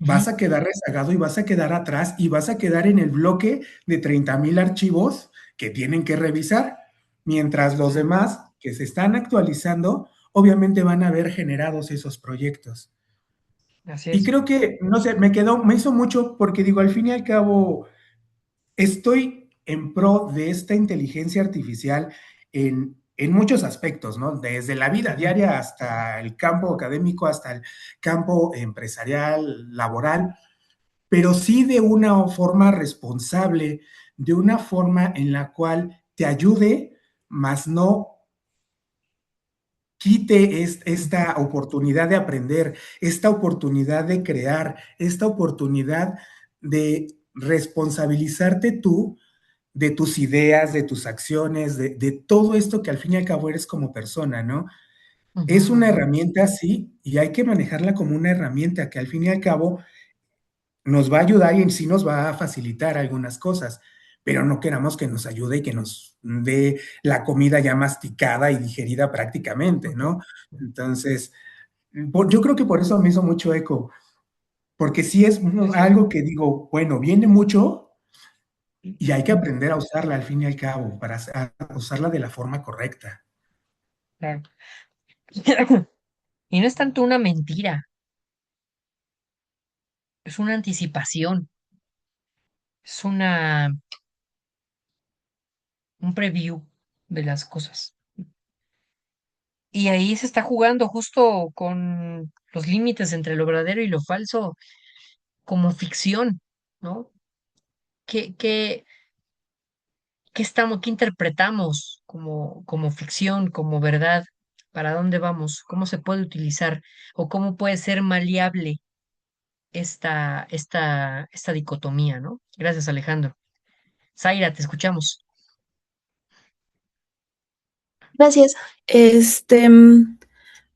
A: Ujú,
D: vas a quedar rezagado y vas a quedar atrás y vas a quedar en el bloque de 30,000 archivos que tienen que revisar, mientras los
A: claro,
D: demás que se están actualizando, obviamente van a ver generados esos proyectos.
A: así
D: Y
A: es.
D: creo que, no sé, me hizo mucho porque digo, al fin y al cabo, estoy en pro de esta inteligencia artificial en muchos aspectos, ¿no? Desde la vida
A: Ujú,
D: diaria hasta el campo académico, hasta el campo empresarial, laboral, pero sí de una forma responsable, de una forma en la cual te ayude, más no quite
A: ujú,
D: esta oportunidad de aprender, esta oportunidad de crear, esta oportunidad de responsabilizarte tú de tus ideas, de tus acciones, de todo esto que al fin y al cabo eres como persona, ¿no?
A: ujú,
D: Es una
A: ujú.
D: herramienta, sí, y hay que manejarla como una herramienta que al fin y al cabo nos va a ayudar y en sí nos va a facilitar algunas cosas, pero no queramos que nos ayude y que nos dé la comida ya masticada y digerida prácticamente, ¿no? Entonces, yo creo que por eso me hizo mucho eco, porque sí es
A: Sí, sí,
D: algo que digo, bueno, viene mucho y hay que
A: ujú,
D: aprender a usarla al fin y al cabo, para usarla de la forma correcta.
A: claro. Y no es tanto una mentira, es una anticipación, es un preview de las cosas. Y ahí se está jugando justo con los límites entre lo verdadero y lo falso como ficción, ¿no? ¿Qué, qué, qué interpretamos como ficción, como verdad? ¿Para dónde vamos? ¿Cómo se puede utilizar? ¿O cómo puede ser maleable esta dicotomía, ¿no? Gracias, Alejandro. Zaira, te escuchamos.
C: Gracias.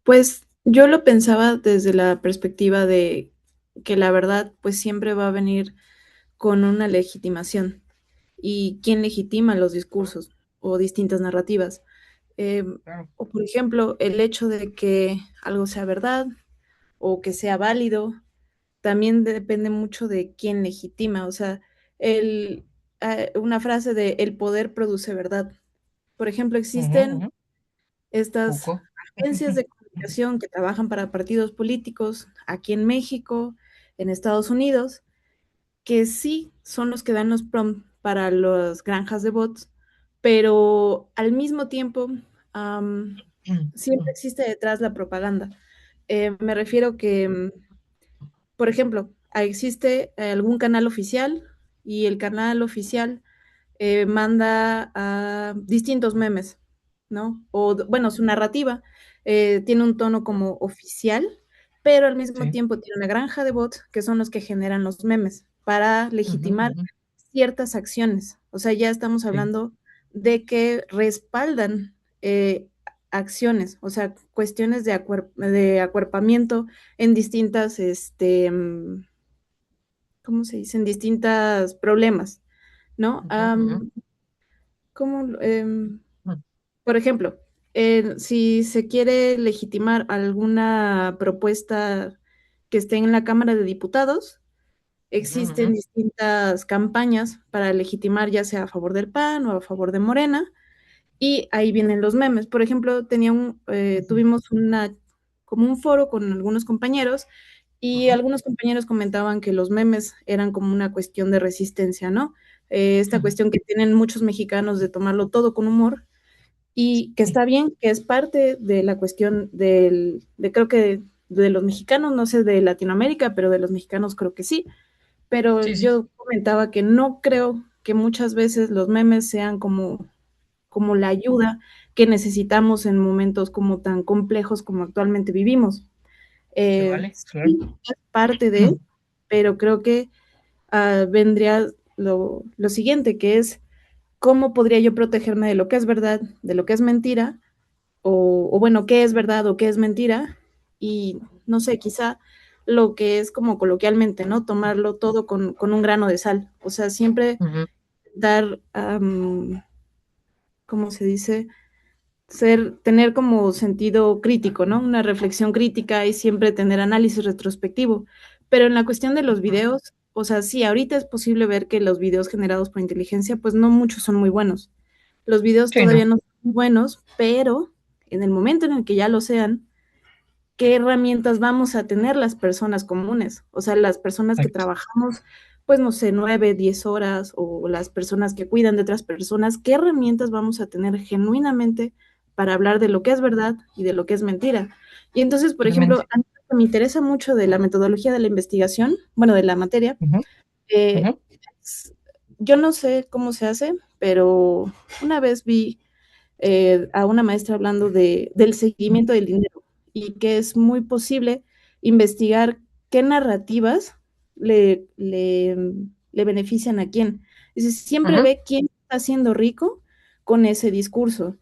C: Pues yo lo pensaba desde la perspectiva de que la verdad pues siempre va a venir con una legitimación. ¿Y quién legitima los discursos o distintas narrativas?
A: Claro.
C: O por ejemplo, el hecho de que algo sea verdad o que sea válido, también depende mucho de quién legitima. O sea, el, una frase de el poder produce verdad. Por ejemplo,
A: Ujú,
C: existen
A: ujú.
C: estas
A: Foucault.
C: agencias de comunicación que trabajan para partidos políticos aquí en México, en Estados Unidos, que sí son los que dan los prompts para las granjas de bots, pero al mismo tiempo siempre existe detrás la propaganda. Me refiero que, por ejemplo, existe algún canal oficial y el canal oficial manda a distintos memes, ¿no? O bueno, su narrativa tiene un tono como oficial, pero al mismo
A: Sí.
C: tiempo tiene una granja de bots que son los que generan los memes para
A: Ujú,
C: legitimar
A: ujú.
C: ciertas acciones. O sea, ya estamos
A: Sí.
C: hablando de que respaldan acciones, o sea, cuestiones de acuerpamiento en distintas, ¿cómo se dice? En distintas problemas, ¿no?
A: Ujú, ujú.
C: ¿Cómo?
A: Mm,
C: Por ejemplo, si se quiere legitimar alguna propuesta que esté en la Cámara de Diputados,
A: ujú,
C: existen
A: ujú.
C: distintas campañas para legitimar ya sea a favor del PAN o a favor de Morena, y ahí vienen los memes. Por ejemplo,
A: Ujú,
C: tuvimos como un foro con algunos compañeros y
A: ujú,
C: algunos compañeros comentaban que los memes eran como una cuestión de resistencia, ¿no? Esta
A: ujú.
C: cuestión que tienen muchos mexicanos de tomarlo todo con humor y que
A: Sí,
C: está bien, que es parte de la cuestión de creo que de los mexicanos, no sé de Latinoamérica, pero de los mexicanos creo que sí. Pero
A: sí, sí.
C: yo comentaba que no creo que muchas veces los memes sean como la ayuda que necesitamos en momentos como tan complejos como actualmente vivimos.
A: Se vale, claro.
C: Sí, es parte de, pero creo que vendría lo siguiente, que es cómo podría yo protegerme de lo que es verdad, de lo que es mentira, o bueno, qué es verdad o qué es mentira, y no sé, quizá lo que es como coloquialmente, ¿no? Tomarlo todo con un grano de sal. O sea, siempre
A: Ujú.
C: dar, ¿cómo se dice? Tener como sentido crítico, ¿no? Una reflexión crítica y siempre tener análisis retrospectivo. Pero en la cuestión de los
A: Ujú.
C: videos, o sea, sí, ahorita es posible ver que los videos generados por inteligencia, pues no muchos son muy buenos. Los videos
A: Sí, no.
C: todavía no son muy buenos, pero en el momento en el que ya lo sean, ¿qué herramientas vamos a tener las personas comunes? O sea, las personas que
A: Exacto.
C: trabajamos, pues no sé, 9, 10 horas, o las personas que cuidan de otras personas, ¿qué herramientas vamos a tener genuinamente para hablar de lo que es verdad y de lo que es mentira? Y entonces, por ejemplo,
A: Totalmente.
C: a mí me interesa mucho de la metodología de la investigación, bueno, de la materia,
A: Ujú, ujú,
C: eh, yo no sé cómo se hace, pero una vez vi a una maestra hablando del seguimiento del dinero y que es muy posible investigar qué narrativas le, le, le benefician a quién. Dice, siempre
A: ujú.
C: ve quién está haciendo rico con ese discurso,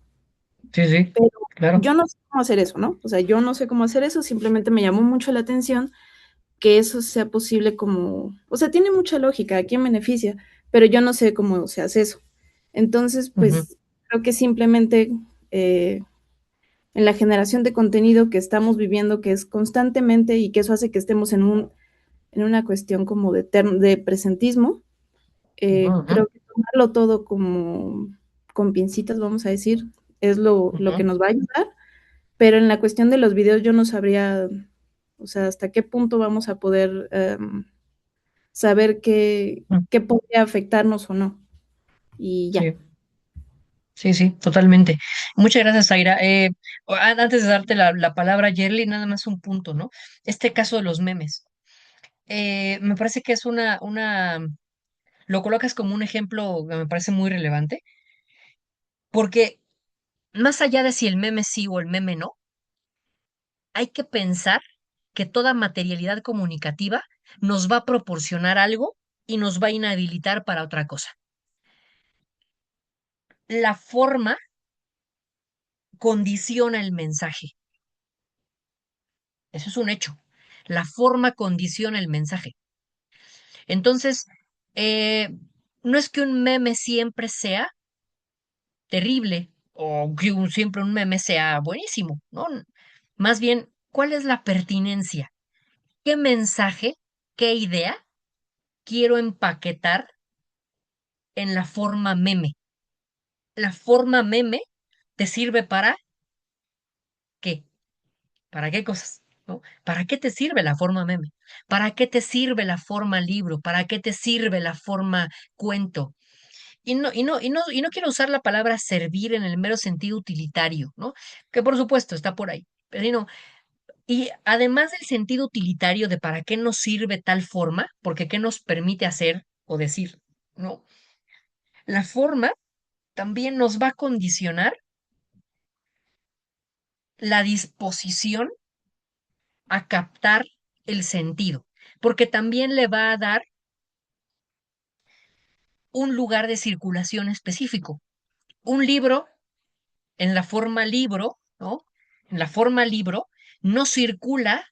A: Sí, sí,
C: pero
A: claro.
C: yo no sé cómo hacer eso, ¿no? O sea, yo no sé cómo hacer eso, simplemente me llamó mucho la atención que eso sea posible como, o sea, tiene mucha lógica, a quién beneficia, pero yo no sé cómo se hace eso. Entonces,
A: Ujú,
C: pues creo que simplemente eh, en la generación de contenido que estamos viviendo, que es constantemente y que eso hace que estemos en una cuestión como de presentismo,
A: ujú, ujú,
C: creo que tomarlo todo como con pincitas, vamos a decir, es lo que
A: ujú.
C: nos va a ayudar, pero en la cuestión de los videos yo no sabría, o sea, hasta qué punto vamos a poder saber qué podría afectarnos o no. Y ya.
A: Sí, sí, sí, totalmente. Muchas gracias, Zaira. Antes de darte la palabra, Yerly, nada más un punto, ¿no? Este caso de los memes. Me parece que es lo colocas como un ejemplo que me parece muy relevante, porque más allá de si el meme sí o el meme no, hay que pensar que toda materialidad comunicativa nos va a proporcionar algo y nos va a inhabilitar para otra cosa. La forma condiciona el mensaje. Eso es un hecho. La forma condiciona el mensaje. Entonces, eh, no es que un meme siempre sea terrible o que siempre un meme sea buenísimo, ¿no? Más bien, ¿cuál es la pertinencia? ¿Qué mensaje, qué idea quiero empaquetar en la forma meme? La forma meme te sirve para qué? ¿Para qué cosas? ¿No? ¿Para qué te sirve la forma meme? ¿Para qué te sirve la forma libro? ¿Para qué te sirve la forma cuento? Y no quiero usar la palabra servir en el mero sentido utilitario, ¿no? Que por supuesto está por ahí. Pero no. Y además del sentido utilitario de para qué nos sirve tal forma, porque qué nos permite hacer o decir, ¿no? La forma también nos va a condicionar la disposición a captar el sentido, porque también le va a dar un lugar de circulación específico. Un libro en la forma libro, ¿no? En la forma libro no circula,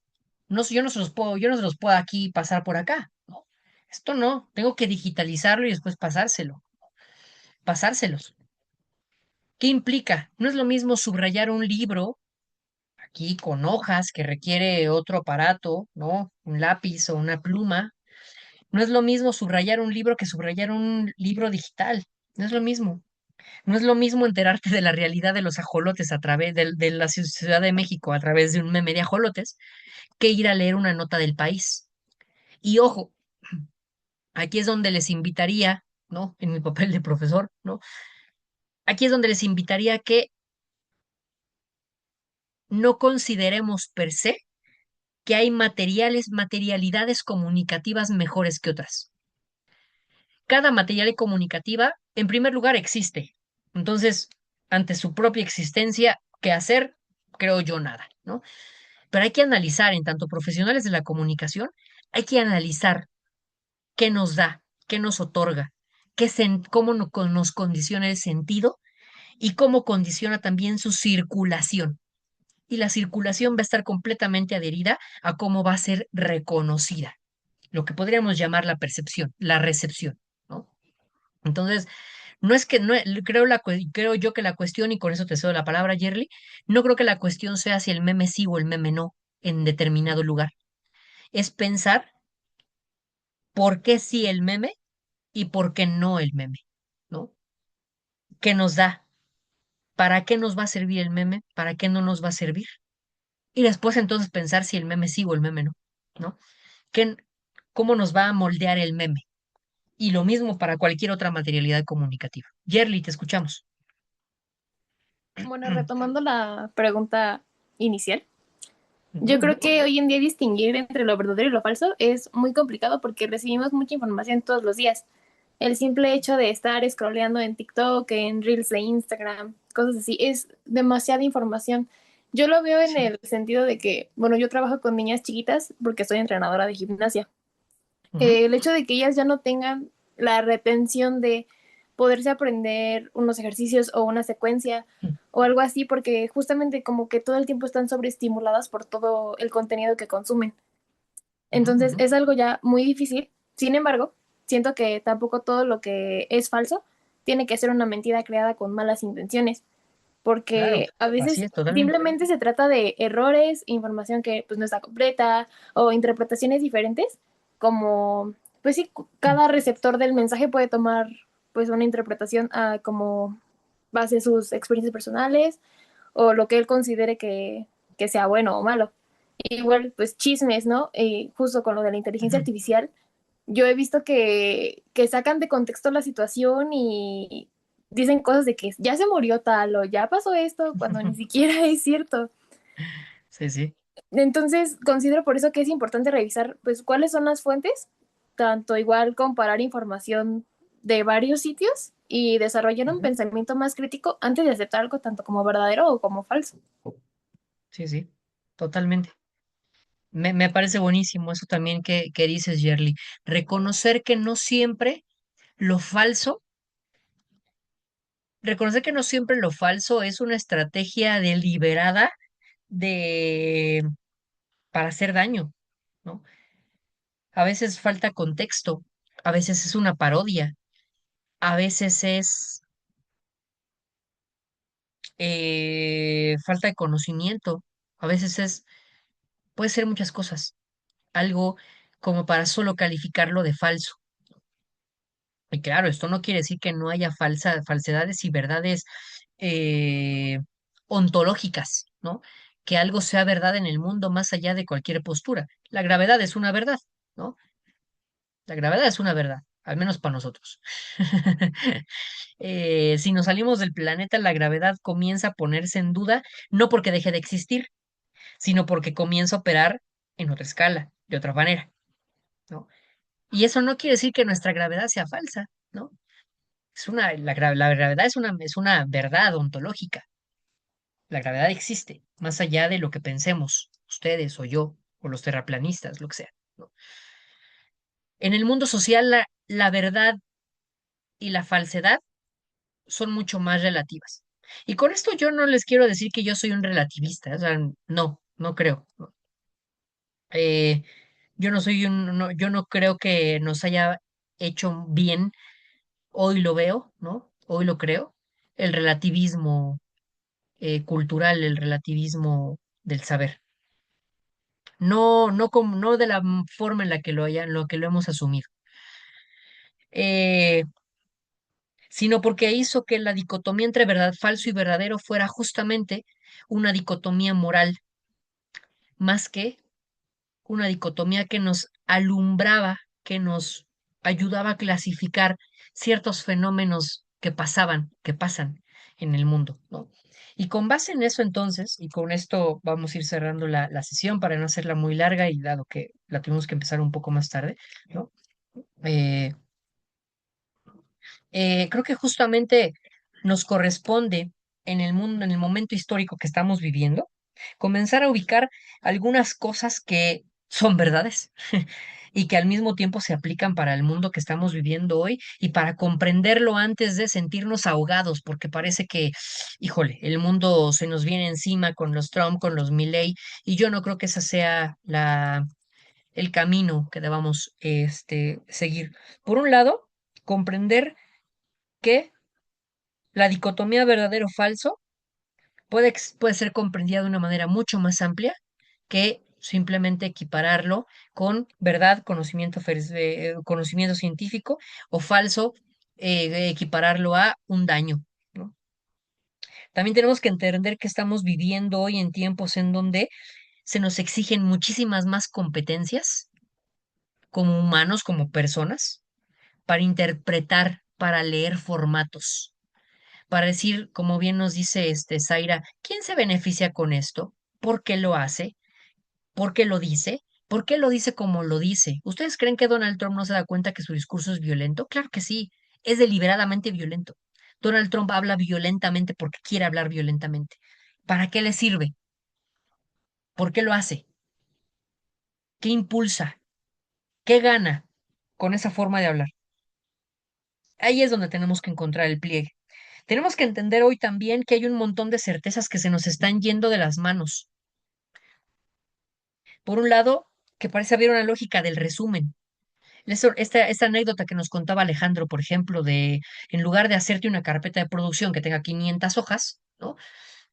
A: no, yo no se los puedo aquí pasar por acá, ¿no? Esto no, tengo que digitalizarlo y después pasárselos. ¿Qué implica? No es lo mismo subrayar un libro aquí con hojas que requiere otro aparato, ¿no? Un lápiz o una pluma. No es lo mismo subrayar un libro que subrayar un libro digital. No es lo mismo. No es lo mismo enterarte de la realidad de los ajolotes a través de la Ciudad de México a través de un meme de ajolotes que ir a leer una nota del país. Y ojo, aquí es donde les invitaría, ¿no? En mi papel de profesor, ¿no? Aquí es donde les invitaría que no consideremos per se que hay materialidades comunicativas mejores que otras. Cada material comunicativa, en primer lugar, existe. Entonces, ante su propia existencia, ¿qué hacer? Creo yo nada, ¿no? Pero hay que analizar, en tanto profesionales de la comunicación, hay que analizar qué nos da, qué nos otorga, cómo nos condiciona el sentido y cómo condiciona también su circulación. Y la circulación va a estar completamente adherida a cómo va a ser reconocida, lo que podríamos llamar la percepción, la recepción, ¿no? Entonces, no es que, no, creo yo que la cuestión, y con eso te cedo la palabra, Yerly, no creo que la cuestión sea si el meme sí o el meme no en determinado lugar. Es pensar por qué sí el meme y por qué no el meme, ¿no? ¿Qué nos da? ¿Para qué nos va a servir el meme? ¿Para qué no nos va a servir? Y después entonces pensar si el meme sí o el meme no, ¿no? ¿Qué, cómo nos va a moldear el meme? Y lo mismo para cualquier otra materialidad comunicativa. Yerly, te escuchamos.
B: Bueno, retomando la pregunta inicial, yo
A: Ujú,
B: creo que hoy en día distinguir entre lo verdadero y lo falso es muy complicado porque recibimos mucha información todos los días. El simple hecho de estar scrolleando en TikTok, en Reels de Instagram, cosas así, es demasiada información. Yo lo veo en
A: sí.
B: el sentido de que, bueno, yo trabajo con niñas chiquitas porque soy entrenadora de gimnasia.
A: Ujú,
B: El hecho de que ellas ya no tengan la retención de poderse aprender unos ejercicios o una secuencia o algo así, porque justamente como que todo el tiempo están sobreestimuladas por todo el contenido que consumen.
A: ujú,
B: Entonces
A: ujú.
B: es algo ya muy difícil. Sin embargo, siento que tampoco todo lo que es falso tiene que ser una mentira creada con malas intenciones,
A: Claro,
B: porque a
A: así
B: veces
A: es, totalmente.
B: simplemente se trata de errores, información que pues no está completa o interpretaciones diferentes, como pues sí,
A: Mm,
B: cada receptor del mensaje puede tomar pues una interpretación a como base sus experiencias personales o lo que él considere que sea bueno o malo. Igual, pues chismes, ¿no? Justo con lo de la inteligencia
A: ujú.
B: artificial, yo he visto que sacan de contexto la situación y dicen cosas de que ya se murió tal o ya pasó esto, cuando ni siquiera es cierto.
A: Sí, sí.
B: Entonces, considero por eso que es importante revisar, pues, cuáles son las fuentes, tanto igual comparar información de varios sitios y desarrollar un
A: Ujú.
B: pensamiento más crítico antes de aceptar algo tanto como verdadero o como falso.
A: Sí, sí, totalmente. Me parece buenísimo eso también que dices, Yerly. Reconocer que no siempre lo falso reconocer que no siempre lo falso es una estrategia deliberada de para hacer daño, ¿no? A veces falta contexto, a veces es una parodia, a veces es falta de conocimiento, a veces es, puede ser muchas cosas, algo como para solo calificarlo de falso. Y claro, esto no quiere decir que no haya falsedades y verdades eh, ontológicas, ¿no? Que algo sea verdad en el mundo más allá de cualquier postura. La gravedad es una verdad, ¿no? La gravedad es una verdad, al menos para nosotros. Si nos salimos del planeta, la gravedad comienza a ponerse en duda, no porque deje de existir, sino porque comienza a operar en otra escala, de otra manera, ¿no? Y eso no quiere decir que nuestra gravedad sea falsa, ¿no? La gravedad es una verdad ontológica. La gravedad existe, más allá de lo que pensemos, ustedes o yo, o los terraplanistas, lo que sea, ¿no? En el mundo social, la verdad y la falsedad son mucho más relativas. Y con esto yo no les quiero decir que yo soy un relativista, o sea, no, no creo. ¿No? Eh, yo no soy yo no creo que nos haya hecho bien, hoy lo veo, ¿no? Hoy lo creo, el relativismo cultural, el relativismo del saber. No, no, como, no de la forma en la que lo que lo hemos asumido. Eh, sino porque hizo que la dicotomía entre verdad, falso y verdadero fuera justamente una dicotomía moral, más que una dicotomía que nos alumbraba, que nos ayudaba a clasificar ciertos fenómenos que pasaban, que pasan en el mundo, ¿no? Y con base en eso entonces, y con esto vamos a ir cerrando la sesión para no hacerla muy larga y dado que la tuvimos que empezar un poco más tarde, ¿no? Eh, creo que justamente nos corresponde en el mundo, en el momento histórico que estamos viviendo, comenzar a ubicar algunas cosas que son verdades y que al mismo tiempo se aplican para el mundo que estamos viviendo hoy y para comprenderlo antes de sentirnos ahogados, porque parece que, híjole, el mundo se nos viene encima con los Trump, con los Milley, y yo no creo que esa sea el camino que debamos seguir. Por un lado, comprender que la dicotomía verdadero-falso puede ser comprendida de una manera mucho más amplia que simplemente equipararlo con verdad, conocimiento científico o falso, equipararlo a un daño, ¿no? También tenemos que entender que estamos viviendo hoy en tiempos en donde se nos exigen muchísimas más competencias como humanos, como personas, para interpretar, para leer formatos para decir, como bien nos dice Zaira, ¿quién se beneficia con esto? ¿Por qué lo hace? ¿Por qué lo dice? ¿Por qué lo dice como lo dice? ¿Ustedes creen que Donald Trump no se da cuenta que su discurso es violento? Claro que sí, es deliberadamente violento. Donald Trump habla violentamente porque quiere hablar violentamente. ¿Para qué le sirve? ¿Por qué lo hace? ¿Qué impulsa? ¿Qué gana con esa forma de hablar? Ahí es donde tenemos que encontrar el pliegue. Tenemos que entender hoy también que hay un montón de certezas que se nos están yendo de las manos. Por un lado, que parece haber una lógica del resumen. Esta anécdota que nos contaba Alejandro, por ejemplo, de en lugar de hacerte una carpeta de producción que tenga 500 hojas, ¿no?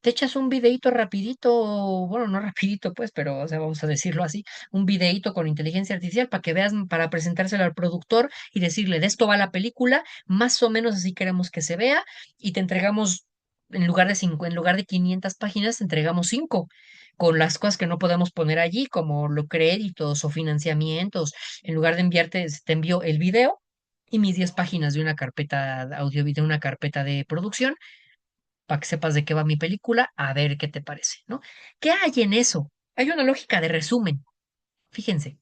A: Te echas un videíto rapidito, bueno, no rapidito, pues, pero, o sea, vamos a decirlo así, un videíto con inteligencia artificial para que veas, para presentárselo al productor y decirle, de esto va la película, más o menos así queremos que se vea, y te entregamos, en lugar de 500 páginas, te entregamos 5 con las cosas que no podemos poner allí, como los créditos o financiamientos. En lugar de enviarte, te envío el video y mis 10 páginas de una carpeta de audio, de una carpeta de producción para que sepas de qué va mi película, a ver qué te parece, ¿no? ¿Qué hay en eso? Hay una lógica de resumen. Fíjense,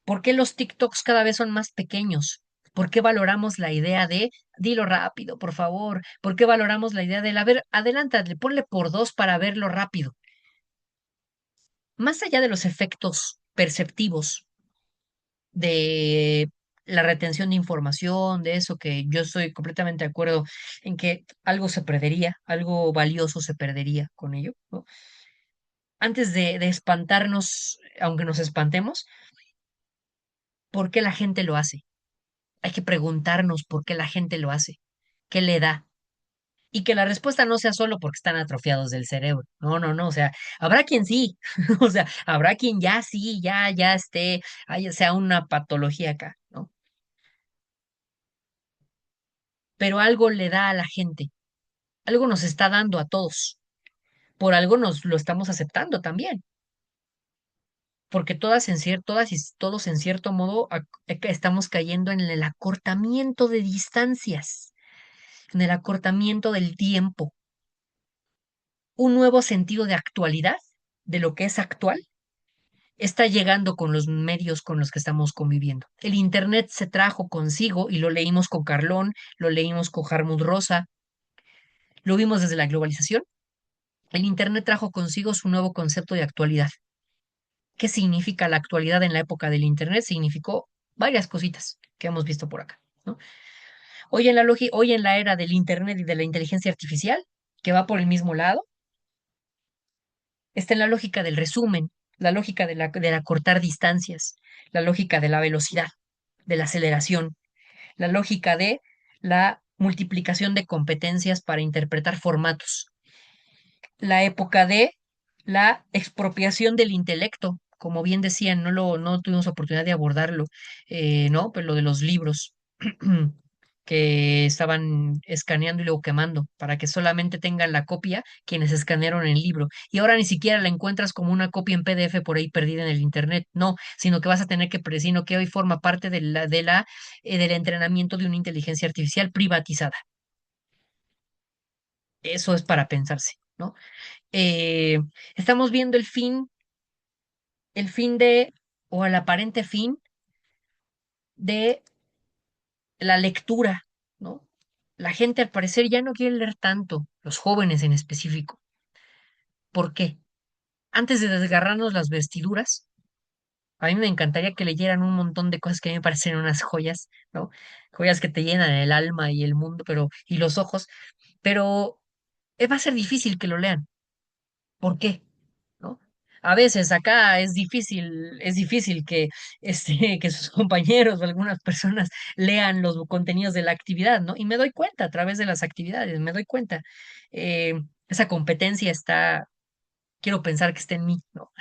A: ¿por qué los TikToks cada vez son más pequeños? ¿Por qué valoramos la idea de dilo rápido, por favor? ¿Por qué valoramos la idea de, a ver, adelántale, ponle por dos para verlo rápido? Más allá de los efectos perceptivos de la retención de información, de eso que yo estoy completamente de acuerdo en que algo se perdería, algo valioso se perdería con ello, ¿no? Antes de espantarnos, aunque nos espantemos, ¿por qué la gente lo hace? Hay que preguntarnos por qué la gente lo hace, qué le da. Y que la respuesta no sea solo porque están atrofiados del cerebro. No, no, no. O sea, habrá quien sí. O sea, habrá quien ya sí, ya esté, sea una patología acá, ¿no? Pero algo le da a la gente, algo nos está dando a todos, por algo nos lo estamos aceptando también, porque todas y todos en cierto modo estamos cayendo en el acortamiento de distancias, en el acortamiento del tiempo, un nuevo sentido de actualidad, de lo que es actual, está llegando con los medios con los que estamos conviviendo. El Internet se trajo consigo, y lo leímos con Carlón, lo leímos con Harmut Rosa, lo vimos desde la globalización. El Internet trajo consigo su nuevo concepto de actualidad. ¿Qué significa la actualidad en la época del Internet? Significó varias cositas que hemos visto por acá, ¿no? Hoy en la era del Internet y de la inteligencia artificial, que va por el mismo lado, está en la lógica del resumen, la lógica de la cortar distancias, la lógica de la velocidad, de la aceleración, la lógica de la multiplicación de competencias para interpretar formatos, la época de la expropiación del intelecto, como bien decían, no tuvimos oportunidad de abordarlo, ¿no? Pero lo de los libros que estaban escaneando y luego quemando, para que solamente tengan la copia quienes escanearon el libro. Y ahora ni siquiera la encuentras como una copia en PDF por ahí perdida en el internet, no, sino que vas a tener sino que hoy forma parte del entrenamiento de una inteligencia artificial privatizada. Eso es para pensarse, ¿no? eh, Estamos viendo el fin o el aparente fin de la lectura, ¿no? La gente al parecer ya no quiere leer tanto, los jóvenes en específico. ¿Por qué? Antes de desgarrarnos las vestiduras, a mí me encantaría que leyeran un montón de cosas que a mí me parecen unas joyas, ¿no? Joyas que te llenan el alma y el mundo, y los ojos, pero va a ser difícil que lo lean. ¿Por qué? ¿No? A veces acá es difícil que, que sus compañeros o algunas personas lean los contenidos de la actividad, ¿no? Y me doy cuenta a través de las actividades, me doy cuenta. Esa competencia quiero pensar que está en mí, ¿no?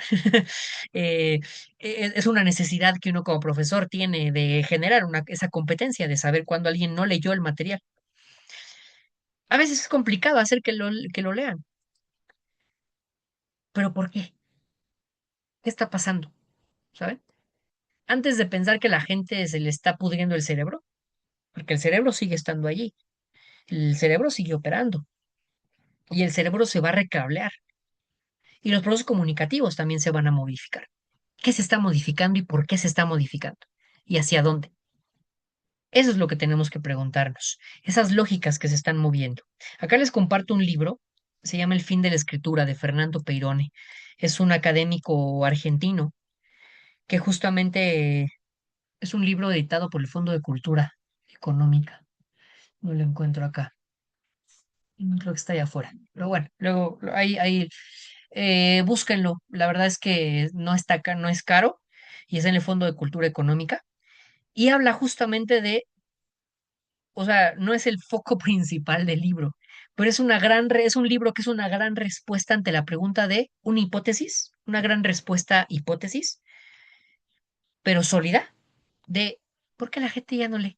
A: Eh, es una necesidad que uno como profesor tiene de generar esa competencia, de saber cuándo alguien no leyó el material. A veces es complicado hacer que lo lean, pero ¿por qué? ¿Qué está pasando? ¿Saben? Antes de pensar que la gente se le está pudriendo el cerebro, porque el cerebro sigue estando allí, el cerebro sigue operando y el cerebro se va a recablear y los procesos comunicativos también se van a modificar. ¿Qué se está modificando y por qué se está modificando? ¿Y hacia dónde? Eso es lo que tenemos que preguntarnos, esas lógicas que se están moviendo. Acá les comparto un libro, se llama El fin de la escritura, de Fernando Peirone. Es un académico argentino que justamente es un libro editado por el Fondo de Cultura Económica. No lo encuentro acá. Creo que está allá afuera. Pero bueno, luego ahí búsquenlo. La verdad es que no está acá, no es caro y es en el Fondo de Cultura Económica. Y habla justamente o sea, no es el foco principal del libro, pero es un libro que es una gran respuesta ante la pregunta de una hipótesis, una gran respuesta hipótesis, pero sólida, de ¿por qué la gente ya no lee?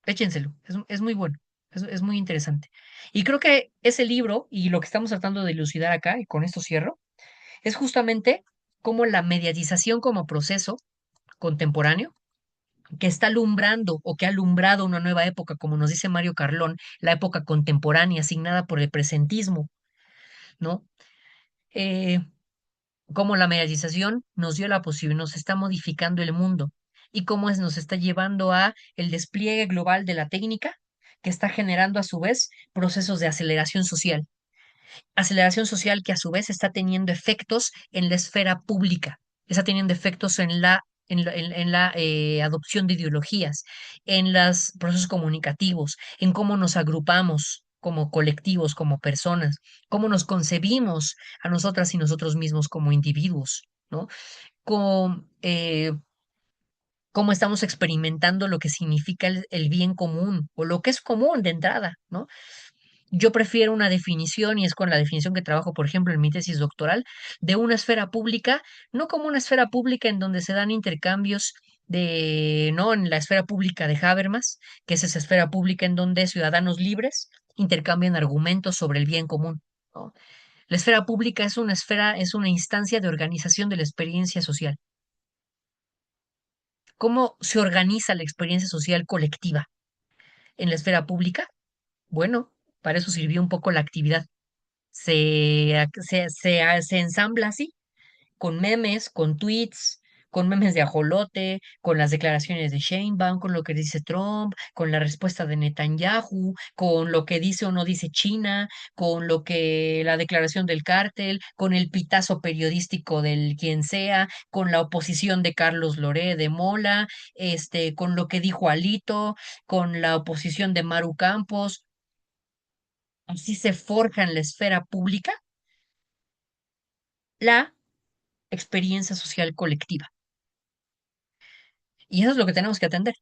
A: Échenselo, es muy bueno, es muy interesante. Y creo que ese libro y lo que estamos tratando de elucidar acá, y con esto cierro, es justamente cómo la mediatización como proceso contemporáneo, que está alumbrando o que ha alumbrado una nueva época, como nos dice Mario Carlón, la época contemporánea asignada por el presentismo, ¿no? Eh, Cómo la mediatización nos dio la posibilidad, nos está modificando el mundo y cómo nos está llevando a el despliegue global de la técnica que está generando a su vez procesos de aceleración social que a su vez está teniendo efectos en la esfera pública, está teniendo efectos en en la adopción de ideologías, en los procesos comunicativos, en cómo nos agrupamos como colectivos, como personas, cómo nos concebimos a nosotras y nosotros mismos como individuos, ¿no? Con, cómo estamos experimentando lo que significa el bien común o lo que es común de entrada, ¿no? Yo prefiero una definición, y es con la definición que trabajo, por ejemplo, en mi tesis doctoral, de una esfera pública, no como una esfera pública en donde se dan intercambios de, no, en la esfera pública de Habermas, que es esa esfera pública en donde ciudadanos libres intercambian argumentos sobre el bien común, ¿no? La esfera pública es una esfera, es una instancia de organización de la experiencia social. ¿Cómo se organiza la experiencia social colectiva en la esfera pública? Bueno, para eso sirvió un poco la actividad. Se ensambla así, con memes, con tweets, con memes de ajolote, con las declaraciones de Sheinbaum, con lo que dice Trump, con la respuesta de Netanyahu, con lo que dice o no dice China, con lo que la declaración del cártel, con el pitazo periodístico del quien sea, con la oposición de Carlos Loré de Mola, con lo que dijo Alito, con la oposición de Maru Campos. Así se forja en la esfera pública la experiencia social colectiva. Y eso es lo que tenemos que atender.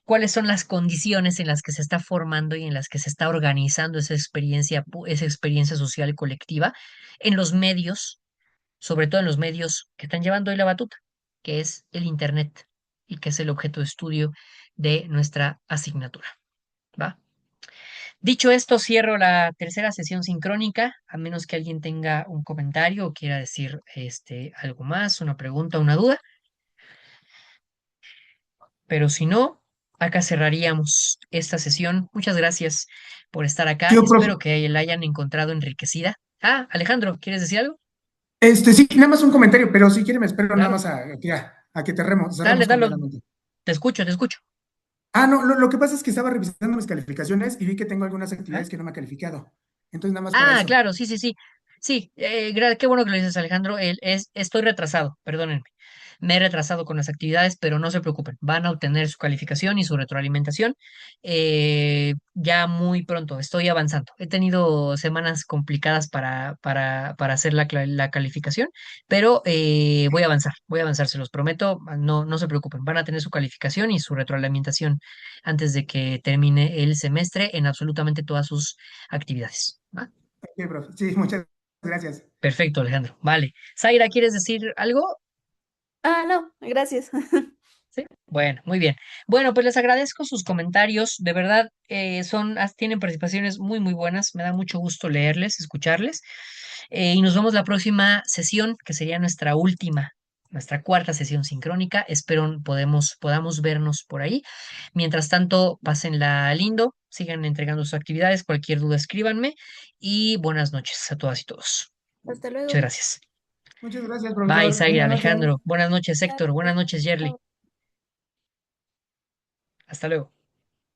A: ¿Cuáles son las condiciones en las que se está formando y en las que se está organizando esa experiencia social colectiva en los medios, sobre todo en los medios que están llevando hoy la batuta, que es el Internet y que es el objeto de estudio de nuestra asignatura? ¿Va? Dicho esto, cierro la tercera sesión sincrónica, a menos que alguien tenga un comentario o quiera decir algo más, una pregunta, una duda. Pero si no, acá cerraríamos esta sesión. Muchas gracias por estar acá.
D: Yo, profe,
A: Espero que la hayan encontrado enriquecida. Ah, Alejandro, ¿quieres decir algo?
D: sí, nada más un comentario, pero si quiere me espero nada
A: Claro.
D: más a que
A: Dale,
D: cerremos
A: dale.
D: completamente.
A: Te escucho, te escucho.
D: No, lo que pasa es que estaba revisando mis calificaciones y vi que tengo algunas
A: ¿Ah?
D: actividades que no me ha calificado. Entonces, nada más para
A: Ah,
D: eso.
A: claro, sí, sí, sí. Sí, qué bueno que lo dices, Alejandro. Estoy retrasado, perdónenme. Me he retrasado con las actividades, pero no se preocupen. Van a obtener su calificación y su retroalimentación ya muy pronto. Estoy avanzando. He tenido semanas complicadas para hacer la calificación, pero voy a avanzar, se los prometo. No, no se preocupen. Van a tener su calificación y su retroalimentación antes de que termine el semestre en absolutamente todas sus actividades. ¿Va?
D: Ok, profe. Sí, muchas gracias.
A: Perfecto, Alejandro. Vale. Zaira, ¿quieres decir algo?
C: No, gracias.
A: Sí. Bueno, muy bien. Bueno, pues les agradezco sus comentarios. De verdad, tienen participaciones muy, muy buenas. Me da mucho gusto leerles, escucharles. Y nos vemos la próxima sesión, que sería nuestra última, nuestra cuarta sesión sincrónica. Espero podamos vernos por ahí. Mientras tanto, pásenla lindo, sigan entregando sus actividades. Cualquier duda, escríbanme. Y buenas noches a todas y todos.
C: Hasta
A: Muchas
C: luego.
A: gracias.
D: Muchas gracias,
A: Bye,
D: profesor.
A: Zaira,
D: Linda noche.
A: Alejandro. Buenas noches, Héctor.
C: Gracias.
A: Buenas noches, Yerly.
C: Chao.
A: Hasta luego.